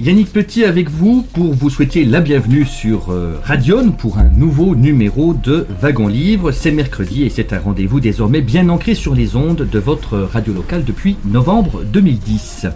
Yannick Petit avec vous pour vous souhaiter la bienvenue sur Radion pour un nouveau numéro de Wagon Livre. C'est mercredi et c'est un rendez-vous désormais bien ancré sur les ondes de votre radio locale depuis novembre 2010.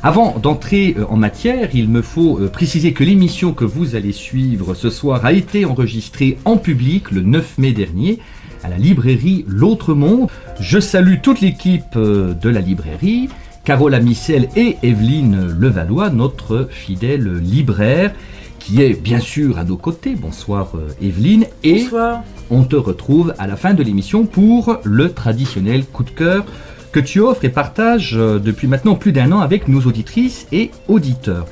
Avant d'entrer en matière, il me faut préciser que l'émission que vous allez suivre ce soir a été enregistrée en public le 9 mai dernier à la librairie L'Autre Monde. Je salue toute l'équipe de la librairie, Carole Amissel et Evelyne Levallois, notre fidèle libraire, qui est bien sûr à nos côtés. Bonsoir Evelyne. Et bonsoir. On te retrouve à la fin de l'émission pour le traditionnel coup de cœur que tu offres et partages depuis maintenant plus d'un an avec nos auditrices et auditeurs.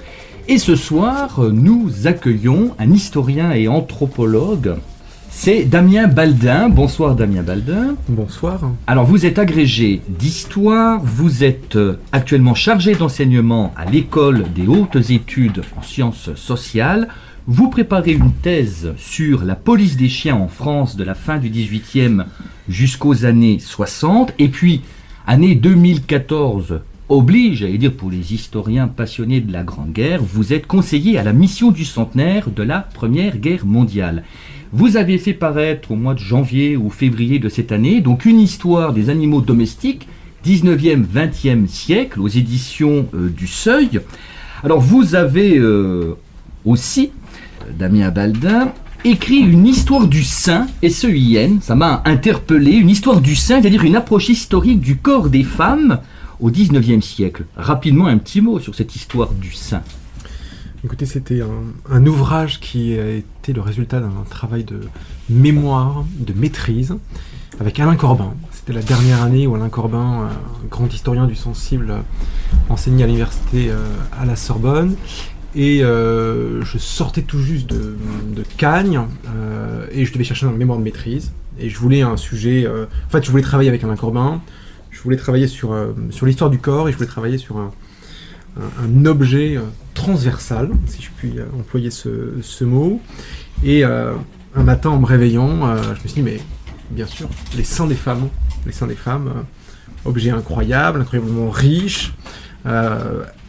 Et ce soir, nous accueillons un historien et anthropologue. C'est Damien Baldin. Bonsoir Damien Baldin. Bonsoir. Alors vous êtes agrégé d'histoire, vous êtes actuellement chargé d'enseignement à l'école des hautes études en sciences sociales. Vous préparez une thèse sur la police des chiens en France de la fin du 18e jusqu'aux années 60. Et puis, année 2014 oblige, j'allais dire pour les historiens passionnés de la Grande Guerre, vous êtes conseiller à la mission du centenaire de la Première Guerre mondiale. Vous avez fait paraître au mois de janvier ou février de cette année donc une histoire des animaux domestiques 19e, 20e siècle aux éditions du Seuil. Alors vous avez aussi, Damien Baldin, écrit une histoire du sein, S-E-I-N, ça m'a interpellé, une histoire du sein, c'est-à-dire une approche historique du corps des femmes au 19e siècle. Rapidement un petit mot sur cette histoire du sein. Écoutez, c'était un ouvrage qui a été le résultat d'un travail de mémoire, de maîtrise, avec Alain Corbin. C'était la dernière année où Alain Corbin, grand historien du sensible, enseignait à l'université à la Sorbonne. Et je sortais tout juste de Cagnes, et je devais chercher un mémoire de maîtrise. Et je voulais un sujet... je voulais travailler avec Alain Corbin, je voulais travailler sur l'histoire du corps, et je voulais travailler sur un objet transversal, si je puis employer ce mot. Et un matin, en me réveillant, je me suis dit, mais bien sûr, les seins des femmes, objet incroyable, incroyablement riche,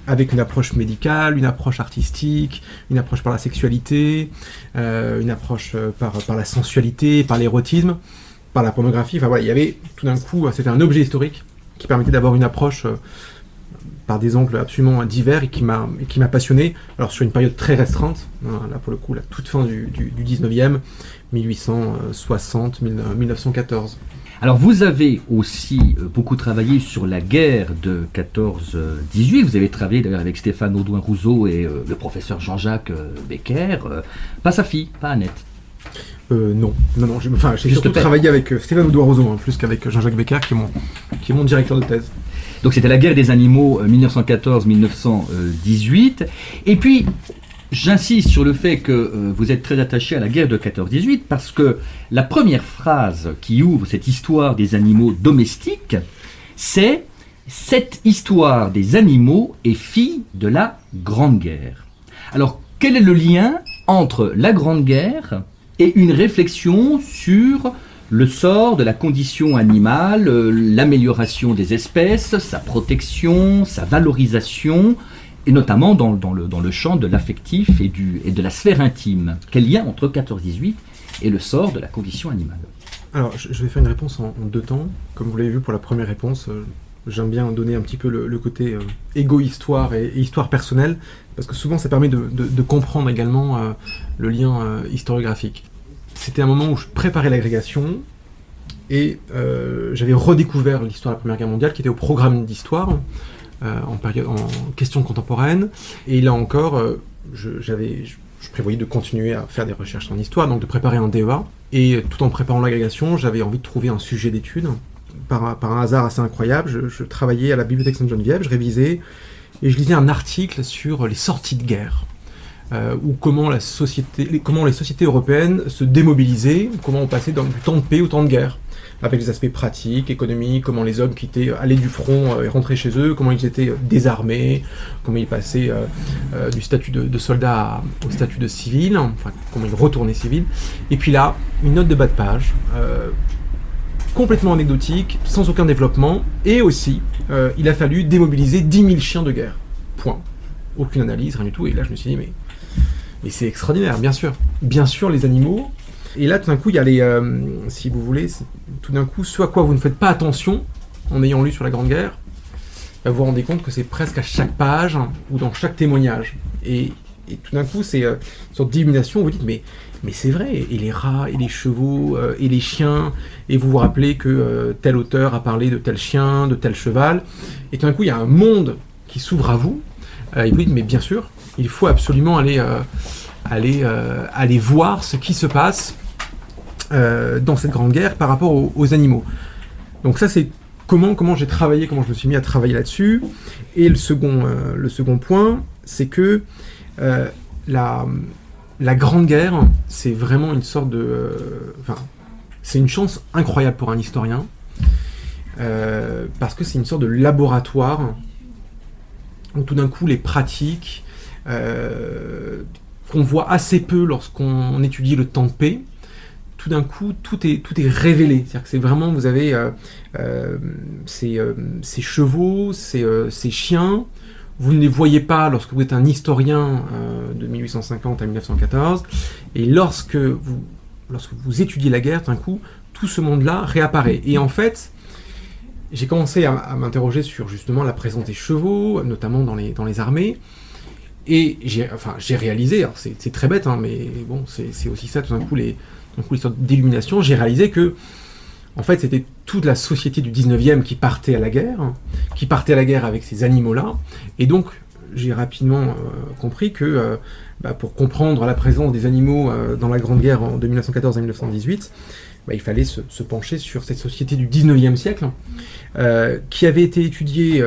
avec une approche médicale, une approche artistique, une approche par la sexualité, une approche par la sensualité, par l'érotisme, par la pornographie. Enfin voilà, il y avait tout d'un coup, c'était un objet historique qui permettait d'avoir une approche par des angles absolument divers et qui m'a passionné, alors sur une période très restreinte, là pour le coup la toute fin du 19e, 1860, 1914. Alors vous avez aussi beaucoup travaillé sur la guerre de 14-18, vous avez travaillé d'ailleurs avec Stéphane Audouin-Rousseau et le professeur Jean-Jacques Becker, pas sa fille, pas Annette. Non, j'ai surtout travaillé avec Stéphane Audouin-Rousseau, plus qu'avec Jean-Jacques Becker qui est mon directeur de thèse. Donc c'était la guerre des animaux 1914-1918. Et puis, j'insiste sur le fait que vous êtes très attaché à la guerre de 14-18 parce que la première phrase qui ouvre cette histoire des animaux domestiques, c'est « Cette histoire des animaux est fille de la Grande Guerre ». Alors, quel est le lien entre la Grande Guerre et une réflexion sur le sort de la condition animale, l'amélioration des espèces, sa protection, sa valorisation, et notamment dans le champ de l'affectif et de la sphère intime. Quel lien entre 14-18 et le sort de la condition animale ? Alors, je vais faire une réponse en deux temps. Comme vous l'avez vu pour la première réponse, j'aime bien donner un petit peu le côté égo-histoire et histoire personnelle, parce que souvent ça permet de comprendre également le lien historiographique. C'était un moment où je préparais l'agrégation et j'avais redécouvert l'histoire de la Première Guerre mondiale qui était au programme d'histoire en questions contemporaines. Et là encore, je prévoyais de continuer à faire des recherches en histoire, donc de préparer un DEA. Et tout en préparant l'agrégation, j'avais envie de trouver un sujet d'étude. Par un hasard assez incroyable, je travaillais à la bibliothèque Sainte-Geneviève, je révisais et je lisais un article sur les sorties de guerre. ou comment les sociétés européennes se démobilisaient, comment on passait du temps de paix au temps de guerre, avec les aspects pratiques, économiques, comment les hommes allaient du front et rentraient chez eux, comment ils étaient désarmés, comment ils passaient du statut de soldat au statut de civil, enfin comment ils retournaient civils. Et puis là, une note de bas de page, complètement anecdotique, sans aucun développement, et aussi, il a fallu démobiliser 10 000 chiens de guerre. Point. Aucune analyse, rien du tout, et là je me suis dit, mais c'est extraordinaire, bien sûr. Bien sûr, les animaux. Et là, tout d'un coup, il y a si vous voulez, tout d'un coup, ce à quoi vous ne faites pas attention, en ayant lu sur la Grande Guerre, vous vous rendez compte que c'est presque à chaque page, ou dans chaque témoignage. Et tout d'un coup, c'est une sorte d'illumination, vous dites, mais c'est vrai, et les rats, et les chevaux, et les chiens, et vous vous rappelez que tel auteur a parlé de tel chien, de tel cheval, et tout d'un coup, il y a un monde qui s'ouvre à vous, et vous dites, mais bien sûr, il faut absolument aller voir ce qui se passe dans cette grande guerre par rapport aux animaux. Donc ça, c'est comment j'ai travaillé, comment je me suis mis à travailler là-dessus. Et le second point, c'est que la grande guerre, c'est vraiment une sorte c'est une chance incroyable pour un historien, parce que c'est une sorte de laboratoire où tout d'un coup les pratiques qu'on voit assez peu lorsqu'on étudie le temps de paix, tout d'un coup tout est révélé. C'est-à-dire que c'est vraiment, vous avez ces chevaux, ces chiens, vous ne les voyez pas lorsque vous êtes un historien de 1850 à 1914, et lorsque vous étudiez la guerre, d'un coup, tout ce monde-là réapparaît. Et en fait, j'ai commencé à m'interroger sur justement la présence des chevaux, notamment dans les armées, et j'ai réalisé, alors c'est très bête, hein, mais bon, c'est aussi ça, tout d'un coup, les sortes d'illumination, j'ai réalisé que, en fait, c'était toute la société du 19e qui partait à la guerre avec ces animaux-là, et donc, j'ai rapidement compris que, pour comprendre la présence des animaux dans la Grande Guerre de 1914 à 1918, il fallait se pencher sur cette société du 19e siècle, qui avait été étudiée,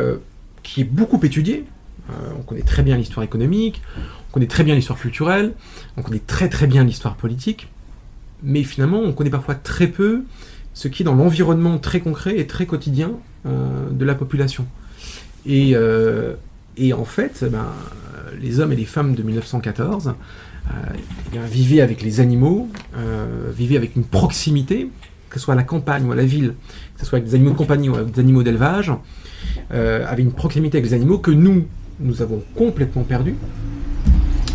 qui est beaucoup étudiée. On connaît très bien l'histoire économique, on connaît très bien l'histoire culturelle, on connaît très très bien l'histoire politique, mais finalement on connaît parfois très peu ce qui est dans l'environnement très concret et très quotidien de la population. Et en fait, les hommes et les femmes de 1914 vivaient avec les animaux, vivaient avec une proximité, que ce soit à la campagne ou à la ville, que ce soit avec des animaux de compagnie ou avec des animaux d'élevage, avaient une proximité avec les animaux que nous avons complètement perdu.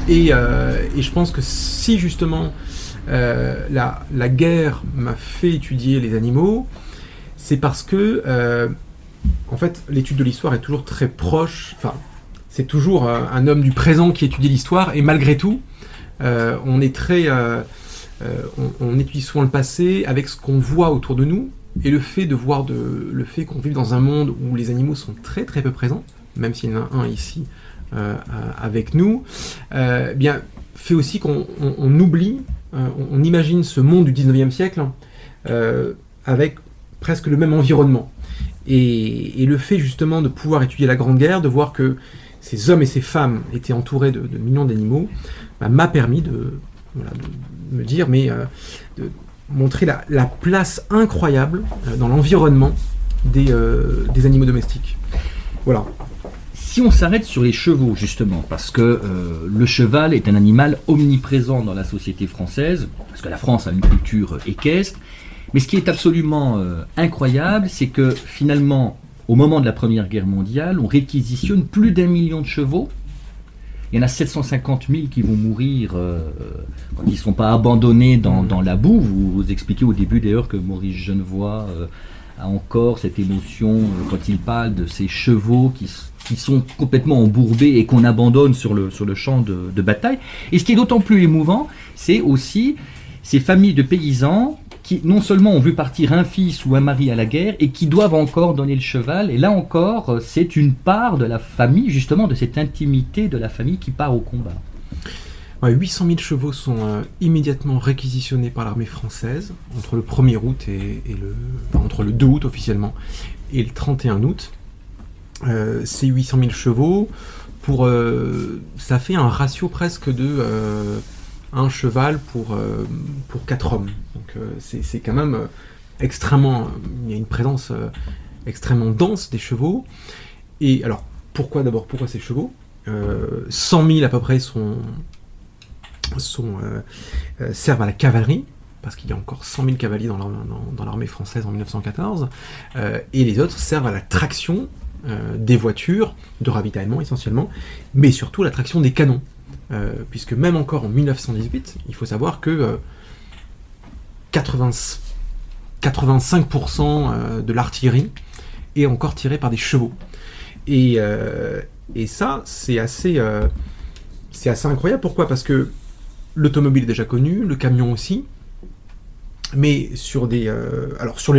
Et je pense que si justement la guerre m'a fait étudier les animaux, c'est parce que en fait l'étude de l'histoire est toujours très proche, c'est toujours un homme du présent qui étudie l'histoire, et malgré tout on étudie souvent le passé avec ce qu'on voit autour de nous, et le fait qu'on vive dans un monde où les animaux sont très très peu présents, même s'il y en a un ici avec nous, fait aussi qu'on oublie, on imagine ce monde du 19e siècle avec presque le même environnement. Et le fait justement de pouvoir étudier la Grande Guerre, de voir que ces hommes et ces femmes étaient entourés de millions d'animaux, m'a permis de me dire, de montrer la place incroyable dans l'environnement des animaux domestiques. Voilà. Si on s'arrête sur les chevaux, justement, parce que le cheval est un animal omniprésent dans la société française, parce que la France a une culture équestre, mais ce qui est absolument incroyable, c'est que finalement, au moment de la Première Guerre mondiale, on réquisitionne plus d'1 million de chevaux. Il y en a 750 000 qui vont mourir quand ils ne sont pas abandonnés dans la boue. Vous expliquez au début d'ailleurs que Maurice Genevoix a encore cette émotion quand il parle de ces chevaux qui sont complètement embourbés et qu'on abandonne sur le champ de bataille. Et ce qui est d'autant plus émouvant, c'est aussi ces familles de paysans qui non seulement ont vu partir un fils ou un mari à la guerre et qui doivent encore donner le cheval. Et là encore, c'est une part de la famille, justement, de cette intimité de la famille qui part au combat. 800 000 chevaux sont immédiatement réquisitionnés par l'armée française entre le 1er août entre le 2 août officiellement et le 31 août. Ces 800 000 chevaux, ça fait un ratio presque de un cheval pour 4 hommes. Donc c'est quand même extrêmement... il y a une présence extrêmement dense des chevaux. Et alors, pourquoi ces chevaux 100 000 à peu près servent à la cavalerie, parce qu'il y a encore 100 000 cavaliers dans l'armée française en 1914, et les autres servent à la traction des voitures, de ravitaillement essentiellement, mais surtout la traction des canons. Puisque même encore en 1918, il faut savoir que 85% de l'artillerie est encore tirée par des chevaux. Et ça, c'est assez incroyable. Pourquoi ? Parce que l'automobile est déjà connue, le camion aussi, mais sur les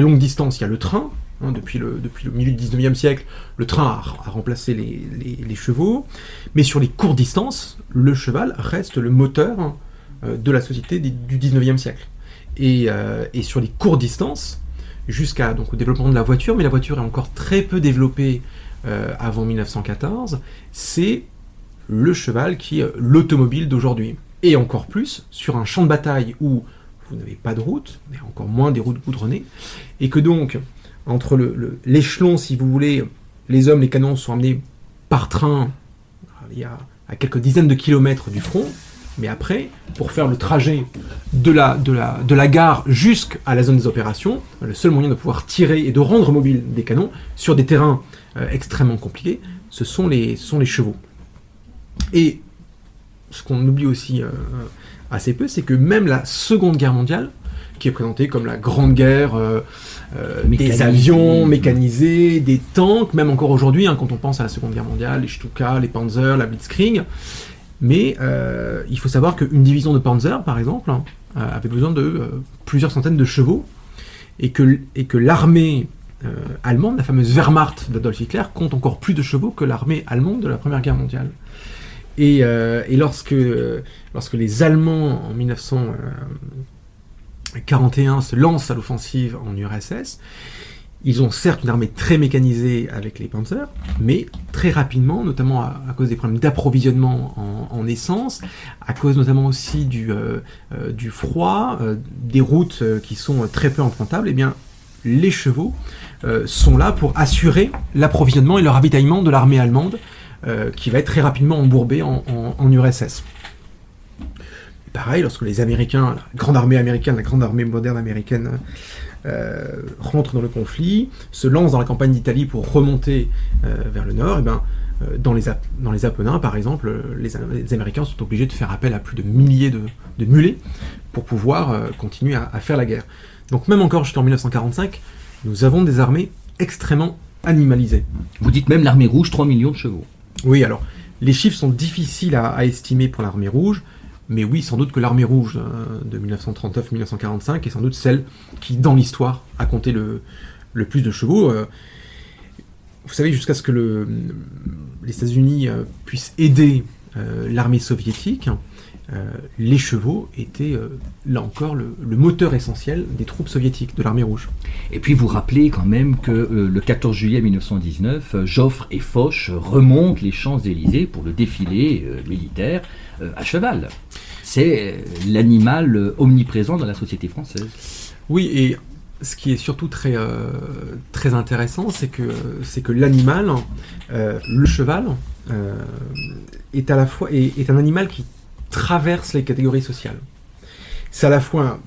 longues distances, il y a le train. Depuis le milieu du 19e siècle, le train a remplacé les chevaux, mais sur les courtes distances, le cheval reste le moteur de la société du 19e siècle. Et sur les courtes distances, jusqu'à donc, au développement de la voiture, mais la voiture est encore très peu développée avant 1914, c'est le cheval qui est l'automobile d'aujourd'hui. Et encore plus, sur un champ de bataille où vous n'avez pas de route, mais encore moins des routes goudronnées, et que donc... entre l'échelon, si vous voulez, les hommes, les canons sont amenés par train à quelques dizaines de kilomètres du front, mais après, pour faire le trajet de la gare jusqu'à la zone des opérations, le seul moyen de pouvoir tirer et de rendre mobile des canons sur des terrains extrêmement compliqués, ce sont les chevaux. Et ce qu'on oublie aussi assez peu, c'est que même la Seconde Guerre mondiale, qui est présentée comme la Grande Guerre des avions mécanisés, des tanks, même encore aujourd'hui, quand on pense à la Seconde Guerre mondiale, les Stuka, les Panzer, la Blitzkrieg. Mais il faut savoir qu'une division de Panzer, par exemple, avait besoin de plusieurs centaines de chevaux, et que l'armée allemande, la fameuse Wehrmacht d'Adolf Hitler, compte encore plus de chevaux que l'armée allemande de la Première Guerre mondiale. Et lorsque les Allemands, en 1941 se lancent à l'offensive en URSS, ils ont certes une armée très mécanisée avec les Panzers, mais très rapidement, notamment à cause des problèmes d'approvisionnement en essence, à cause notamment aussi du froid, des routes qui sont très peu empruntables, eh bien, les chevaux sont là pour assurer l'approvisionnement et le ravitaillement de l'armée allemande, qui va être très rapidement embourbée en URSS. Pareil, lorsque les Américains, la grande armée américaine, la grande armée moderne américaine rentrent dans le conflit, se lancent dans la campagne d'Italie pour remonter vers le nord, et ben, dans les Apennins, par exemple, les Américains sont obligés de faire appel à plus de milliers de mulets pour pouvoir continuer à faire la guerre. Donc même encore jusqu'en 1945, nous avons des armées extrêmement animalisées. Vous dites même l'armée rouge, 3 millions de chevaux. Oui, alors, les chiffres sont difficiles à estimer pour l'armée rouge, mais oui, sans doute que l'armée rouge de 1939-1945 est sans doute celle qui, dans l'histoire, a compté le plus de chevaux. Vous savez, jusqu'à ce que les États-Unis puissent aider l'armée soviétique, les chevaux étaient, là encore, le moteur essentiel des troupes soviétiques, de l'armée rouge. Et puis vous rappelez quand même que le 14 juillet 1919, Joffre et Foch remontent les Champs-Élysées pour le défilé militaire à cheval. C'est l'animal omniprésent dans la société française. Oui, et ce qui est surtout très, très intéressant, c'est que l'animal, le cheval, est à la fois est un animal qui traverse les catégories sociales. C'est à la fois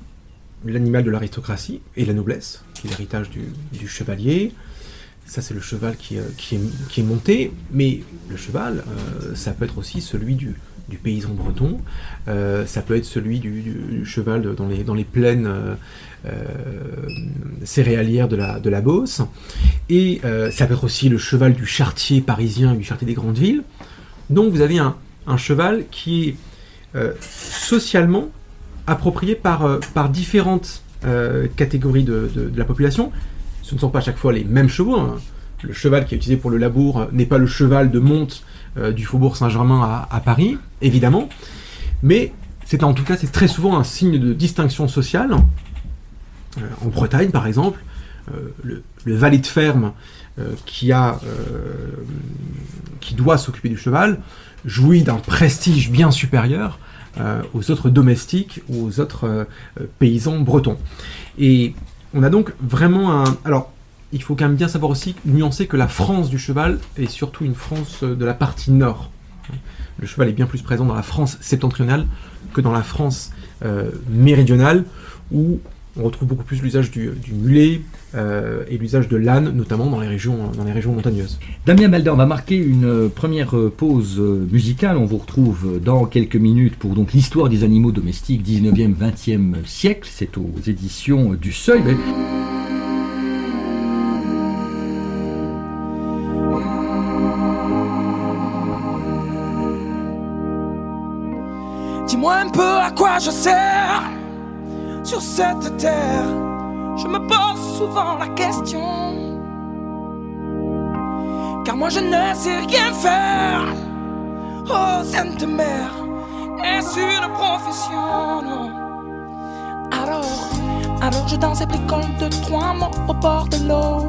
l'animal de l'aristocratie et la noblesse, qui est l'héritage du chevalier. Ça, c'est le cheval qui est monté, mais le cheval, ça peut être aussi celui du paysan breton, ça peut être celui du cheval dans les plaines céréalières de la Beauce, et ça peut être aussi le cheval du charretier parisien et du charretier des grandes villes. Donc vous avez un cheval qui est socialement approprié par différentes catégories de la population. Ce ne sont pas à chaque fois les mêmes chevaux, hein. Le cheval qui est utilisé pour le labour n'est pas le cheval de monte du faubourg Saint-Germain à Paris, évidemment, mais c'est très souvent un signe de distinction sociale. En Bretagne, par exemple, le valet de ferme qui doit s'occuper du cheval jouit d'un prestige bien supérieur aux autres domestiques ou aux autres paysans bretons. Et on a donc vraiment Alors, il faut quand même bien savoir aussi, nuancer que la France du cheval est surtout une France de la partie nord. Le cheval est bien plus présent dans la France septentrionale que dans la France méridionale, où on retrouve beaucoup plus l'usage du mulet et l'usage de l'âne, notamment dans les régions montagneuses. Damien Baldin, on va marquer une première pause musicale. On vous retrouve dans quelques minutes pour donc l'histoire des animaux domestiques 19e, 20e siècle. C'est aux éditions du Seuil. Dis-moi un peu à quoi je sers sur cette terre. Je me pose souvent la question, car moi je ne sais rien faire. Oh Sainte Mère, est-ce une profession? Non. Alors je danse et bricole 2-3 mots au bord de l'eau.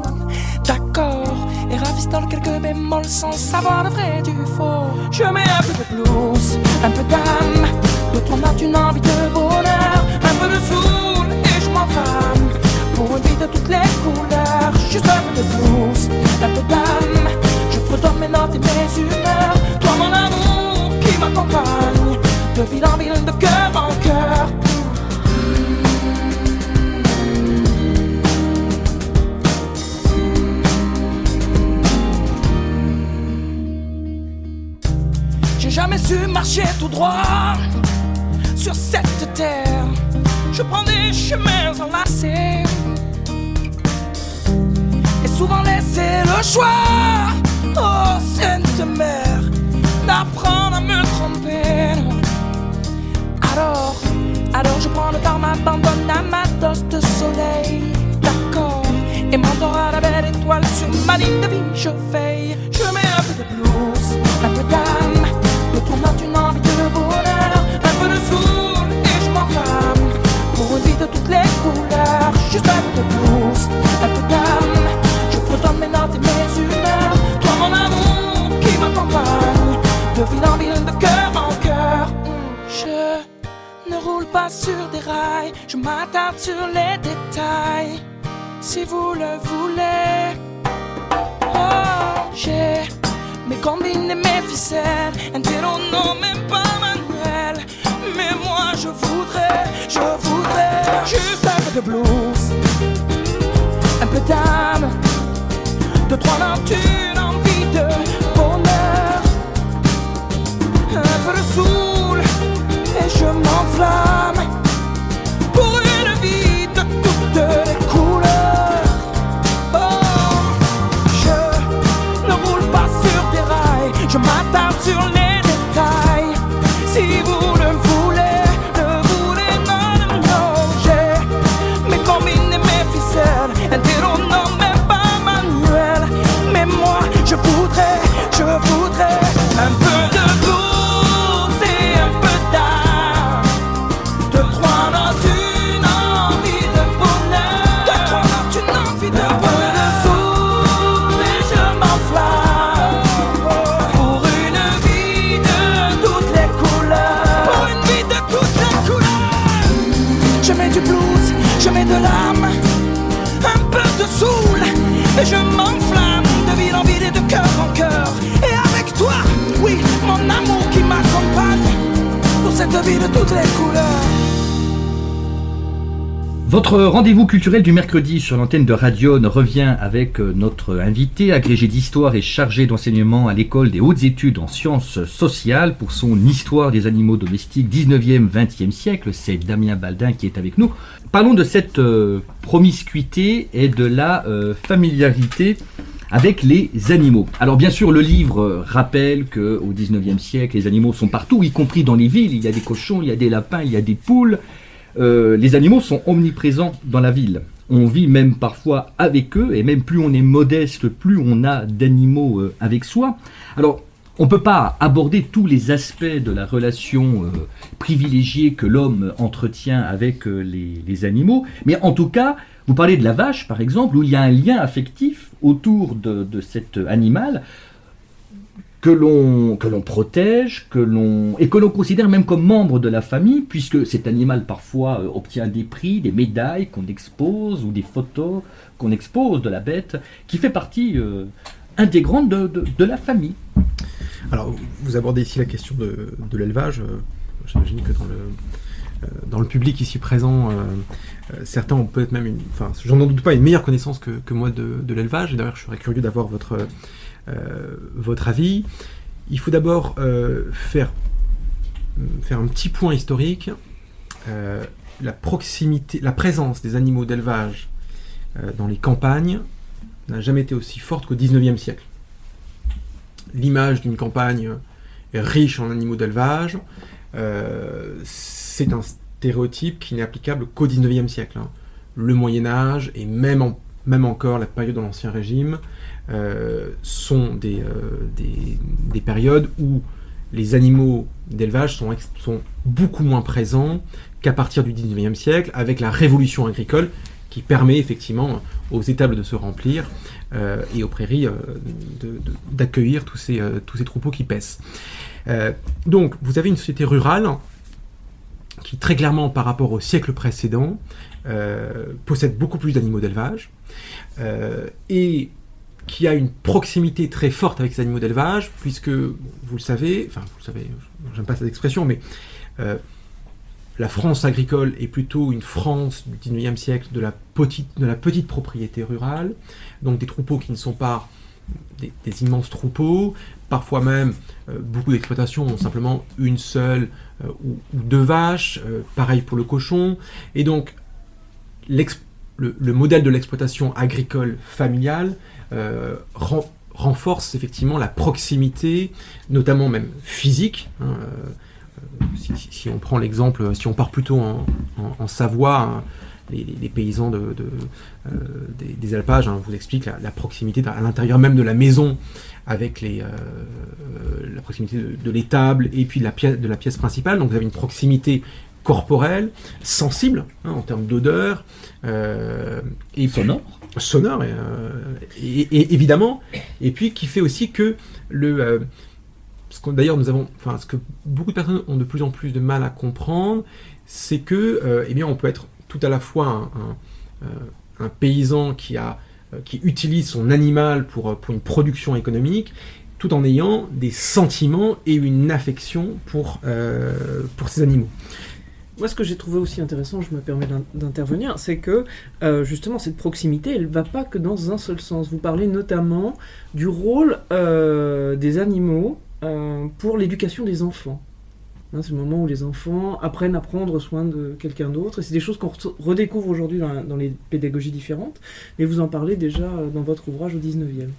D'accord, et ravistole quelques bémols sans savoir le vrai du faux. Je mets un peu de blues, un peu d'âme, 2-3 notes, une envie de bonheur, un peu de soul et je m'enflamme pour une vie de toutes les couleurs. Juste un peu de blues, un peu d'âme, je fredonne mes notes et mes humeurs. Toi mon amour qui m'accompagne, de ville en ville, de cœur en cœur. J'ai jamais su marcher tout droit sur cette terre. Je prends des chemins enlacés et souvent laisser le choix, oh Sainte Mère, d'apprendre à me tromper. Alors je prends le temps, m'abandonne à ma dose de soleil. D'accord, et m'endors à la belle étoile sur ma ligne de vie, je veille. Je mets un peu de blues, un peu d'âme, de ton note, une envie de bonheur, un peu de soul et je m'enflamme pour une vie de toutes les couleurs. Juste un peu de blues, un peu d'âme, je fredonne mes notes et mes humeurs. Toi mon amour qui m'accompagne, de ville en ville, de cœur en cœur. Je ne roule pas sur des rails, je m'attarde sur les détails. Si vous le voulez, oh, j'ai mes combines et mes ficelles, un vélo non même pas manuel. Mais moi je voudrais juste un peu de blues, un peu d'âme, 2-3 notes, une envie de bonheur, un peu de soul et je m'enflamme pour une vie de toutes les couleurs. Oh, je ne roule pas sur des rails, je m'attarde sur les détails. Si vous le voulez, non, j'ai mes combines et mes ficelles, un vélo non même pas manuel. Mais moi je voudrais un peu de blues et un peu d'âme, 2-3 notes, une envie de bonheur, 2-3 notes, une envie de bonheur, de soul et je m'enflamme pour une vie de toutes les couleurs, pour une vie de toutes les couleurs. Je mets du blues, je mets de l'âme, un peu de soul et je m'enflamme de ville en ville et de cœur en cœur. Et avec toi, oui, mon amour qui m'accompagne pour cette vie de toutes les couleurs. Votre rendez-vous culturel du mercredi sur l'antenne de Radion revient avec notre invité, agrégé d'histoire et chargé d'enseignement à l'école des hautes études en sciences sociales pour son histoire des animaux domestiques 19e, 20e siècle. C'est Damien Baldin qui est avec nous. Parlons de cette promiscuité et de la familiarité avec les animaux. Alors bien sûr, le livre rappelle qu'au 19e siècle, les animaux sont partout, y compris dans les villes. Il y a des cochons, il y a des lapins, il y a des poules. Les animaux sont omniprésents dans la ville. On vit même parfois avec eux, et même plus on est modeste, plus on a d'animaux avec soi. Alors, on ne peut pas aborder tous les aspects de la relation privilégiée que l'homme entretient avec les animaux, mais en tout cas, Vous parlez de la vache, par exemple, où il y a un lien affectif autour de cet animal que l'on protège, et que l'on considère même comme membre de la famille, puisque cet animal parfois obtient des prix, des médailles qu'on expose, ou des photos qu'on expose de la bête, qui fait partie intégrante de la famille. Alors, vous abordez ici la question de l'élevage. J'imagine que dans le public ici présent, certains ont peut-être même j'en doute pas, une meilleure connaissance que moi de l'élevage. Et d'ailleurs, je serais curieux d'avoir votre avis. Il faut d'abord faire un petit point historique. La présence des animaux d'élevage dans les campagnes n'a jamais été aussi forte qu'au XIXe siècle. L'image d'une campagne riche en animaux d'élevage, c'est un stéréotype qui n'est applicable qu'au XIXe siècle. Le Moyen-Âge et même encore la période de l'Ancien Régime sont des périodes où les animaux d'élevage sont beaucoup moins présents qu'à partir du XIXe siècle, avec la révolution agricole qui permet effectivement aux étables de se remplir et aux prairies d'accueillir tous ces troupeaux qui paissent. Donc, vous avez une société rurale qui, très clairement, par rapport au siècle précédent, possède beaucoup plus d'animaux d'élevage et qui a une proximité très forte avec ces animaux d'élevage, puisque, vous le savez, j'aime pas cette expression, mais la France agricole est plutôt une France du XIXe siècle de la petite propriété rurale, donc des troupeaux qui ne sont pas des immenses troupeaux, parfois même beaucoup d'exploitations ont simplement une seule ou deux vaches, pareil pour le cochon, et donc le modèle de l'exploitation agricole familiale renforce effectivement la proximité, notamment même physique. Si on prend l'exemple, si on part plutôt en Savoie, les paysans des alpages vous expliquent la proximité à l'intérieur même de la maison, avec la proximité de l'étable et puis de la pièce principale. Donc vous avez une proximité corporelle, sensible, en termes d'odeur, et sonore, et évidemment, et puis qui fait aussi que ce que beaucoup de personnes ont de plus en plus de mal à comprendre, c'est que, on peut être tout à la fois un paysan qui utilise son animal pour une production économique, tout en ayant des sentiments et une affection pour ces animaux. Moi, ce que j'ai trouvé aussi intéressant, je me permets d'intervenir, c'est que justement cette proximité, elle ne va pas que dans un seul sens. Vous parlez notamment du rôle des animaux pour l'éducation des enfants. C'est le moment où les enfants apprennent à prendre soin de quelqu'un d'autre, et c'est des choses qu'on redécouvre aujourd'hui dans les pédagogies différentes, mais vous en parlez déjà dans votre ouvrage au 19e.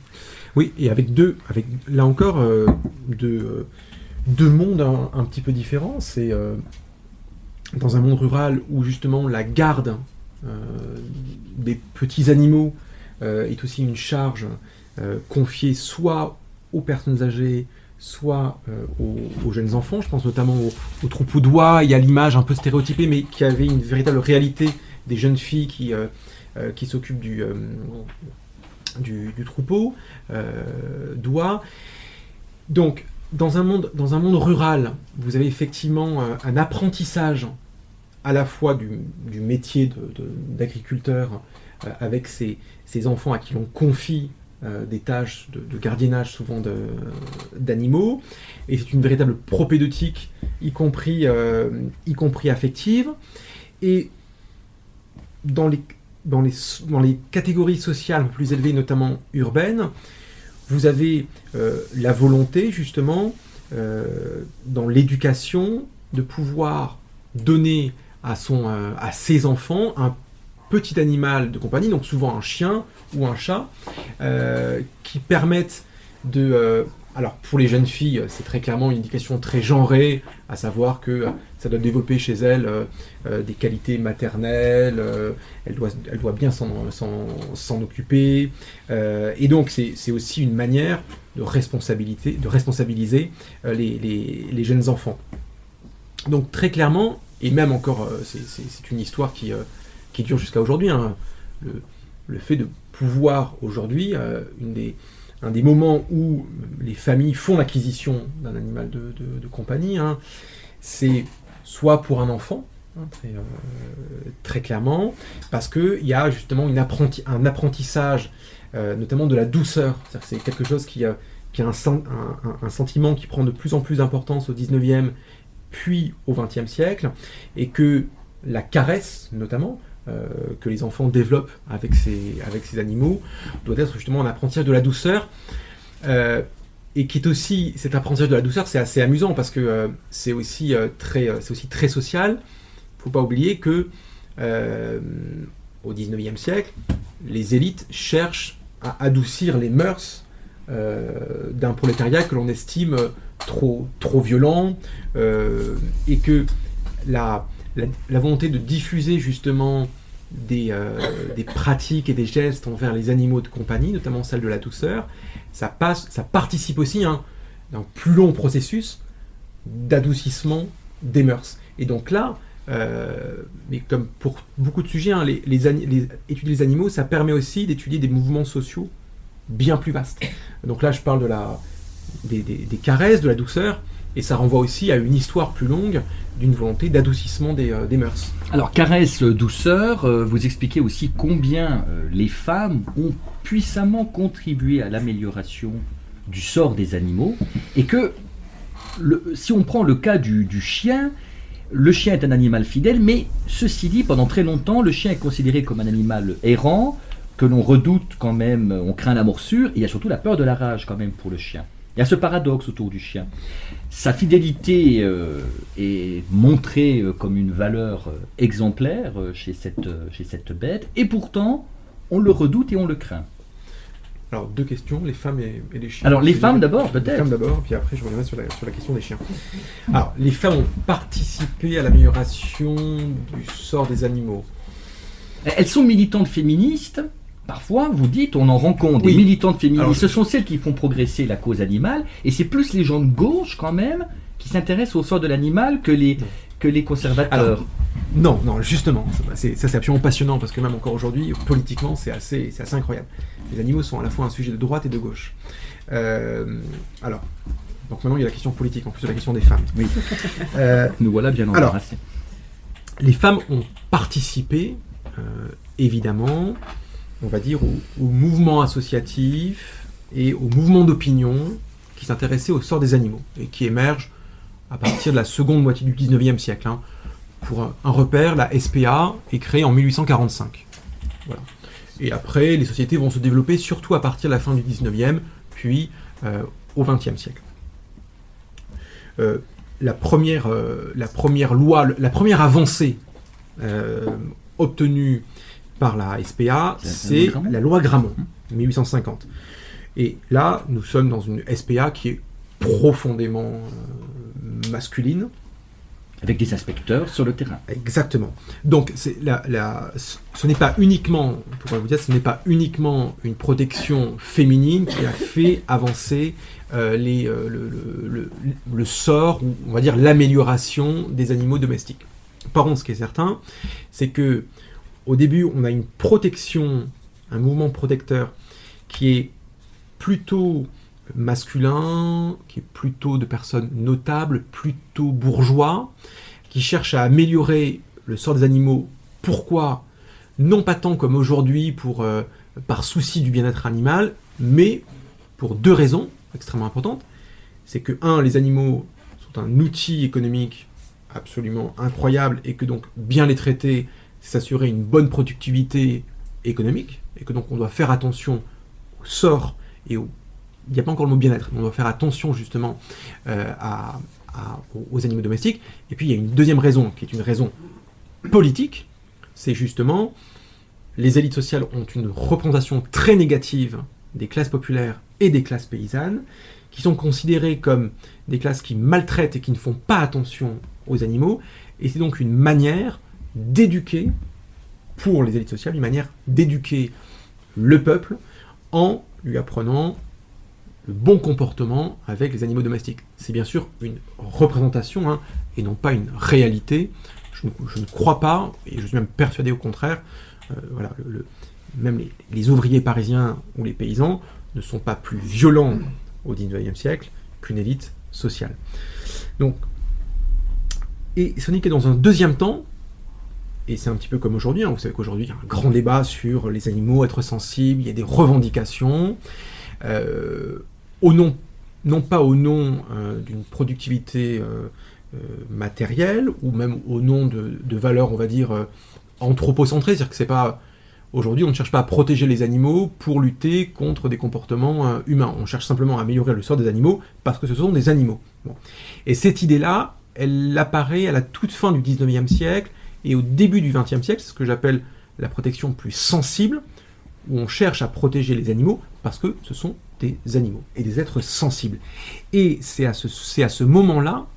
Oui, et avec là encore, deux mondes un petit peu différents. C'est dans un monde rural où justement la garde des petits animaux est aussi une charge confiée soit aux personnes âgées, soit aux jeunes enfants. Je pense notamment aux troupeaux d'oies et à l'image un peu stéréotypée, mais qui avait une véritable réalité des jeunes filles qui s'occupent du troupeau d'oies. Donc, dans un monde rural, vous avez effectivement un apprentissage à la fois du métier d'agriculteur avec ces enfants à qui l'on confie des tâches de gardiennage souvent d'animaux, et c'est une véritable propédeutique, y compris affective. Et dans les catégories sociales plus élevées, notamment urbaines, vous avez la volonté justement dans l'éducation de pouvoir donner à ses enfants un petit animal de compagnie, donc souvent un chien ou un chat, qui permettent alors pour les jeunes filles, c'est très clairement une éducation très genrée, à savoir que ça doit développer chez elles des qualités maternelles, elle doit bien s'en occuper, et donc c'est aussi une manière de responsabiliser les jeunes enfants. Donc très clairement, et même encore, c'est une histoire qui dure jusqu'à aujourd'hui, le fait de pouvoir aujourd'hui, un des moments où les familles font l'acquisition d'un animal de compagnie, hein, c'est soit pour un enfant, hein, très clairement, parce qu'il y a justement un apprentissage, notamment de la douceur. C'est-à-dire que c'est quelque chose qui a un sentiment qui prend de plus en plus d'importance au 19e, puis au 20e siècle, et que la caresse, notamment, que les enfants développent avec ces animaux, doit être justement un apprentissage de la douceur, et qui est aussi, cet apprentissage de la douceur, c'est assez amusant, parce que c'est aussi très social. Il ne faut pas oublier que au 19e siècle, les élites cherchent à adoucir les mœurs d'un prolétariat que l'on estime trop violent, et que la volonté de diffuser justement des pratiques et des gestes envers les animaux de compagnie, notamment celle de la douceur, ça participe aussi d'un plus long processus d'adoucissement des mœurs. Et donc là, mais comme pour beaucoup de sujets, étudier les animaux, ça permet aussi d'étudier des mouvements sociaux bien plus vastes. Donc là, je parle des caresses, de la douceur, et ça renvoie aussi à une histoire plus longue d'une volonté d'adoucissement des mœurs. Alors, caresse, douceur, vous expliquez aussi combien les femmes ont puissamment contribué à l'amélioration du sort des animaux, et que, si on prend le cas du chien, le chien est un animal fidèle, mais ceci dit, pendant très longtemps, le chien est considéré comme un animal errant, que l'on redoute quand même, on craint la morsure, et il y a surtout la peur de la rage quand même pour le chien. Il y a ce paradoxe autour du chien. Sa fidélité est montrée comme une valeur exemplaire chez cette bête, et pourtant, on le redoute et on le craint. Alors, deux questions, les femmes et les chiens. Alors, les femmes d'abord, peut-être. Les femmes d'abord, puis après je reviendrai sur la question des chiens. Alors, les femmes ont participé à l'amélioration du sort des animaux. Elles sont militantes féministes. Parfois, vous dites, on en rencontre des militantes féministes. Alors, ce sont celles qui font progresser la cause animale, et c'est plus les gens de gauche, quand même, qui s'intéressent au sort de l'animal que les conservateurs. Alors, non, justement, ça c'est absolument passionnant, parce que même encore aujourd'hui, politiquement, c'est assez incroyable. Les animaux sont à la fois un sujet de droite et de gauche. Alors, donc maintenant il y a la question politique, en plus de la question des femmes. Oui. Nous voilà bien embarrassés. Les femmes ont participé, évidemment, on va dire, au mouvement associatif et au mouvement d'opinion qui s'intéressait au sort des animaux, et qui émerge à partir de la seconde moitié du 19e siècle. Pour un repère, la SPA est créée en 1845. Voilà. Et après, les sociétés vont se développer surtout à partir de la fin du 19e, puis au 20e siècle. La première loi, la première avancée obtenue par la SPA, c'est la loi Grammont, 1850. Et là, nous sommes dans une SPA qui est profondément masculine. Avec des inspecteurs sur le terrain. Exactement. Donc, ce n'est pas uniquement, pour vous dire, ce n'est pas uniquement une protection féminine qui a fait avancer le sort, ou on va dire l'amélioration des animaux domestiques. Par contre, ce qui est certain, c'est que au début, on a une protection, un mouvement protecteur qui est plutôt masculin, qui est plutôt de personnes notables, plutôt bourgeois, qui cherchent à améliorer le sort des animaux. Pourquoi ? Non pas tant comme aujourd'hui par souci du bien-être animal, mais pour deux raisons extrêmement importantes. C'est que, les animaux sont un outil économique absolument incroyable, et que donc bien les traiter, c'est s'assurer une bonne productivité économique, et que donc on doit faire attention au sort et il n'y a pas encore le mot bien-être, mais on doit faire attention justement aux animaux domestiques. Et puis il y a une deuxième raison, qui est une raison politique, c'est justement les élites sociales ont une représentation très négative des classes populaires et des classes paysannes, qui sont considérées comme des classes qui maltraitent et qui ne font pas attention aux animaux, et c'est donc une manière d'éduquer, pour les élites sociales, une manière d'éduquer le peuple en lui apprenant le bon comportement avec les animaux domestiques. C'est bien sûr une représentation, et non pas une réalité. Je ne crois pas, et je suis même persuadé au contraire, voilà, même les ouvriers parisiens ou les paysans ne sont pas plus violents au XIXe siècle qu'une élite sociale. Donc, et ce n'est que dans un deuxième temps, et c'est un petit peu comme aujourd'hui, vous savez qu'aujourd'hui il y a un grand débat sur les animaux, être sensibles, il y a des revendications, non pas au nom d'une productivité matérielle, ou même au nom de valeurs, on va dire, anthropocentrées, c'est-à-dire que c'est pas... Aujourd'hui, on ne cherche pas à protéger les animaux pour lutter contre des comportements humains. On cherche simplement à améliorer le sort des animaux parce que ce sont des animaux. Bon. Et cette idée-là, elle apparaît à la toute fin du XIXe siècle et au début du XXe siècle, c'est ce que j'appelle la protection plus sensible, où on cherche à protéger les animaux parce que ce sont des animaux et des êtres sensibles. Et c'est à ce moment-là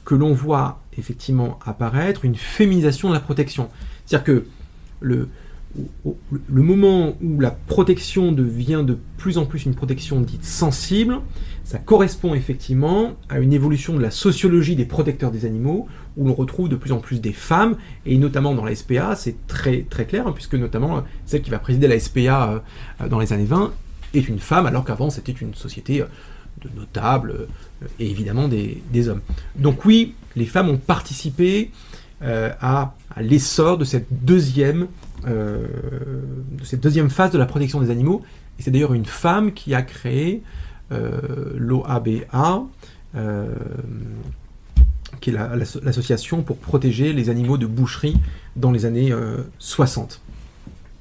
que l'on voit effectivement apparaître une féminisation de la protection. C'est-à-dire que le moment où la protection devient de plus en plus une protection dite sensible, ça correspond effectivement à une évolution de la sociologie des protecteurs des animaux, où l'on retrouve de plus en plus des femmes, et notamment dans la SPA, c'est très, très clair, hein, puisque notamment celle qui va présider la SPA dans les années 20 est une femme, alors qu'avant c'était une société de notables et évidemment des hommes. Donc oui, les femmes ont participé à l'essor de cette deuxième phase de la protection des animaux, et c'est d'ailleurs une femme qui a créé l'OABA, qui est l'association pour protéger les animaux de boucherie dans les années 60.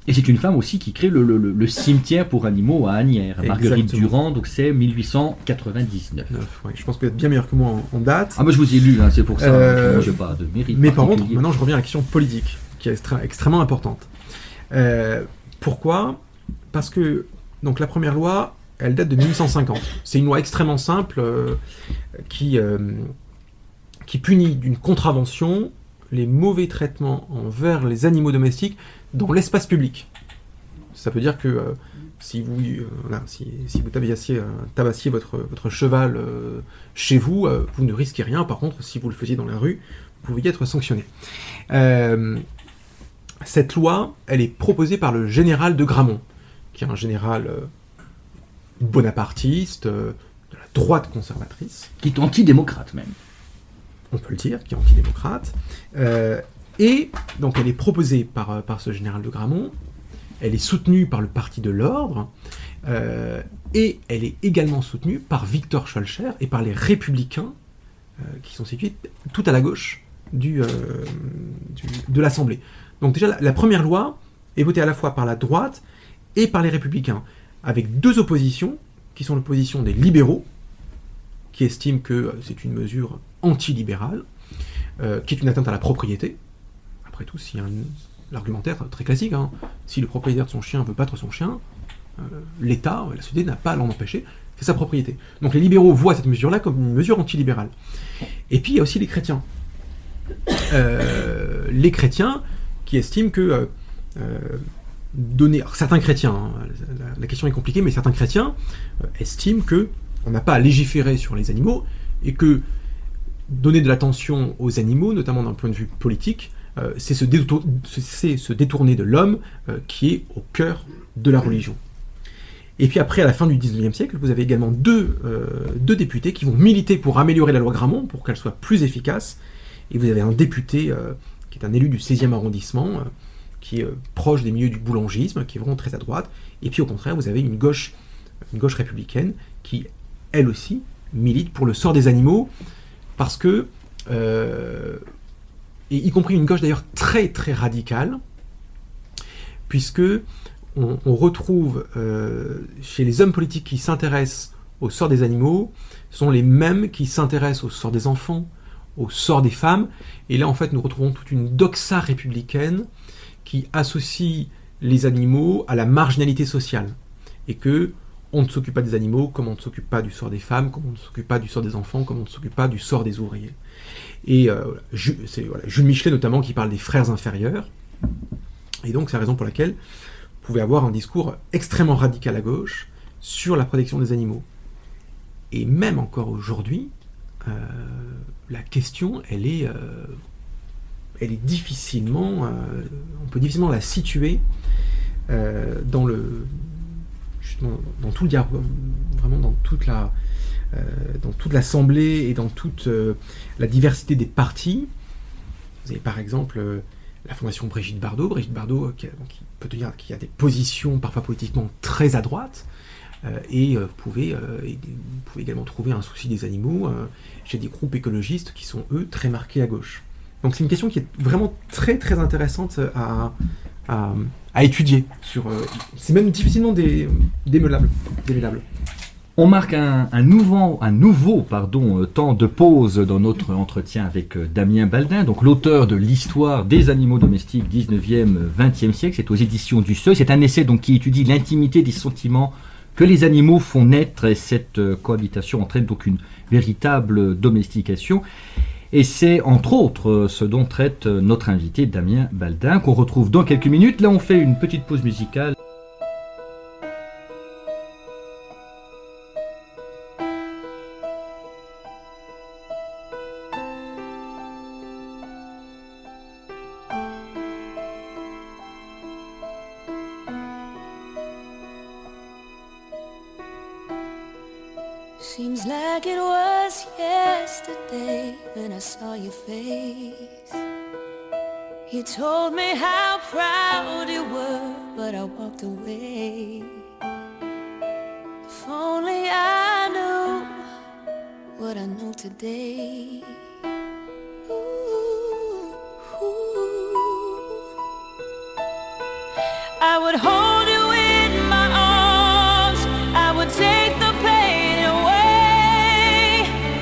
Et c'est une femme aussi qui crée le cimetière pour animaux à Asnières, Marguerite Durand, donc c'est 1899. Ouais, je pense que vous êtes bien meilleur que moi en date. Ah, moi je vous ai lu, hein, c'est pour ça, moi je n'ai pas de mérite. Mais par contre, maintenant je reviens à la question politique, qui est extrêmement importante. Pourquoi ? Parce que donc, la première loi, elle date de 1850. C'est une loi extrêmement simple qui punit d'une contravention les mauvais traitements envers les animaux domestiques dans l'espace public. Ça veut dire que si vous tabassiez votre cheval chez vous, vous ne risquez rien. Par contre, si vous le faisiez dans la rue, vous pouviez être sanctionné. Cette loi, elle est proposée par le général de Gramont, qui est un général bonapartiste, de la droite conservatrice. Qui est antidémocrate même. On peut le dire, qui est antidémocrate. Et donc elle est proposée par ce général de Gramont, elle est soutenue par le Parti de l'Ordre, et elle est également soutenue par Victor Schœlcher et par les Républicains, qui sont situés tout à la gauche de l'Assemblée. Donc déjà, la première loi est votée à la fois par la droite et par les Républicains, avec deux oppositions, qui sont l'opposition des libéraux, qui estiment que c'est une mesure antilibérale, qui est une atteinte à la propriété. Après tout, s'il y a l'argumentaire très classique, hein, si le propriétaire de son chien veut battre son chien, l'État, la société n'a pas à l'en empêcher, c'est sa propriété. Donc les libéraux voient cette mesure-là comme une mesure antilibérale. Et puis il y a aussi les chrétiens. Les chrétiens qui estiment que certains chrétiens, hein, la question est compliquée, mais certains chrétiens estiment que on n'a pas à légiférer sur les animaux, et que donner de l'attention aux animaux, notamment d'un point de vue politique, c'est se détourner de l'homme qui est au cœur de la religion. Et puis après, à la fin du XIXe siècle, vous avez également deux députés qui vont militer pour améliorer la loi Gramont, pour qu'elle soit plus efficace. Et vous avez un député qui est un élu du 16e arrondissement, qui est proche des milieux du boulangisme, qui est vraiment très à droite. Et puis au contraire, vous avez une gauche républicaine qui, elle aussi, milite pour le sort des animaux, parce que, et y compris une gauche d'ailleurs très très radicale, puisque on retrouve chez les hommes politiques qui s'intéressent au sort des animaux, sont les mêmes qui s'intéressent au sort des enfants, au sort des femmes, et là en fait nous retrouvons toute une doxa républicaine qui associe les animaux à la marginalité sociale, et que on ne s'occupe pas des animaux comme on ne s'occupe pas du sort des femmes, comme on ne s'occupe pas du sort des enfants, comme on ne s'occupe pas du sort des ouvriers. Et Jules Michelet notamment qui parle des frères inférieurs, et donc c'est la raison pour laquelle vous pouvez avoir un discours extrêmement radical à gauche sur la protection des animaux. Et même encore aujourd'hui, la question, elle est elle est difficilement, on peut difficilement la situer dans tout le dialogue, vraiment dans toute l'assemblée et dans toute la diversité des partis. Vous avez par exemple la fondation Brigitte Bardot, qui peut dire qu'il y a des positions parfois politiquement très à droite, et vous pouvez également trouver un souci des animaux chez des groupes écologistes qui sont eux très marqués à gauche. Donc c'est une question qui est vraiment très très intéressante à étudier. C'est même difficilement démêlable. On marque un nouveau temps de pause dans notre entretien avec Damien Baldin, donc l'auteur de l'histoire des animaux domestiques 19e, 20e siècle. C'est aux éditions du Seuil. C'est un essai donc, qui étudie l'intimité des sentiments que les animaux font naître, et cette cohabitation entraîne donc une véritable domestication. Et c'est entre autres ce dont traite notre invité Damien Baldin, qu'on retrouve dans quelques minutes. Là, on fait une petite pause musicale. Seems like it was yesterday when I saw your face. You told me how proud you were, but I walked away. If only I knew what I know today. Ooh, ooh. I would hold you in my arms, I would take the pain away.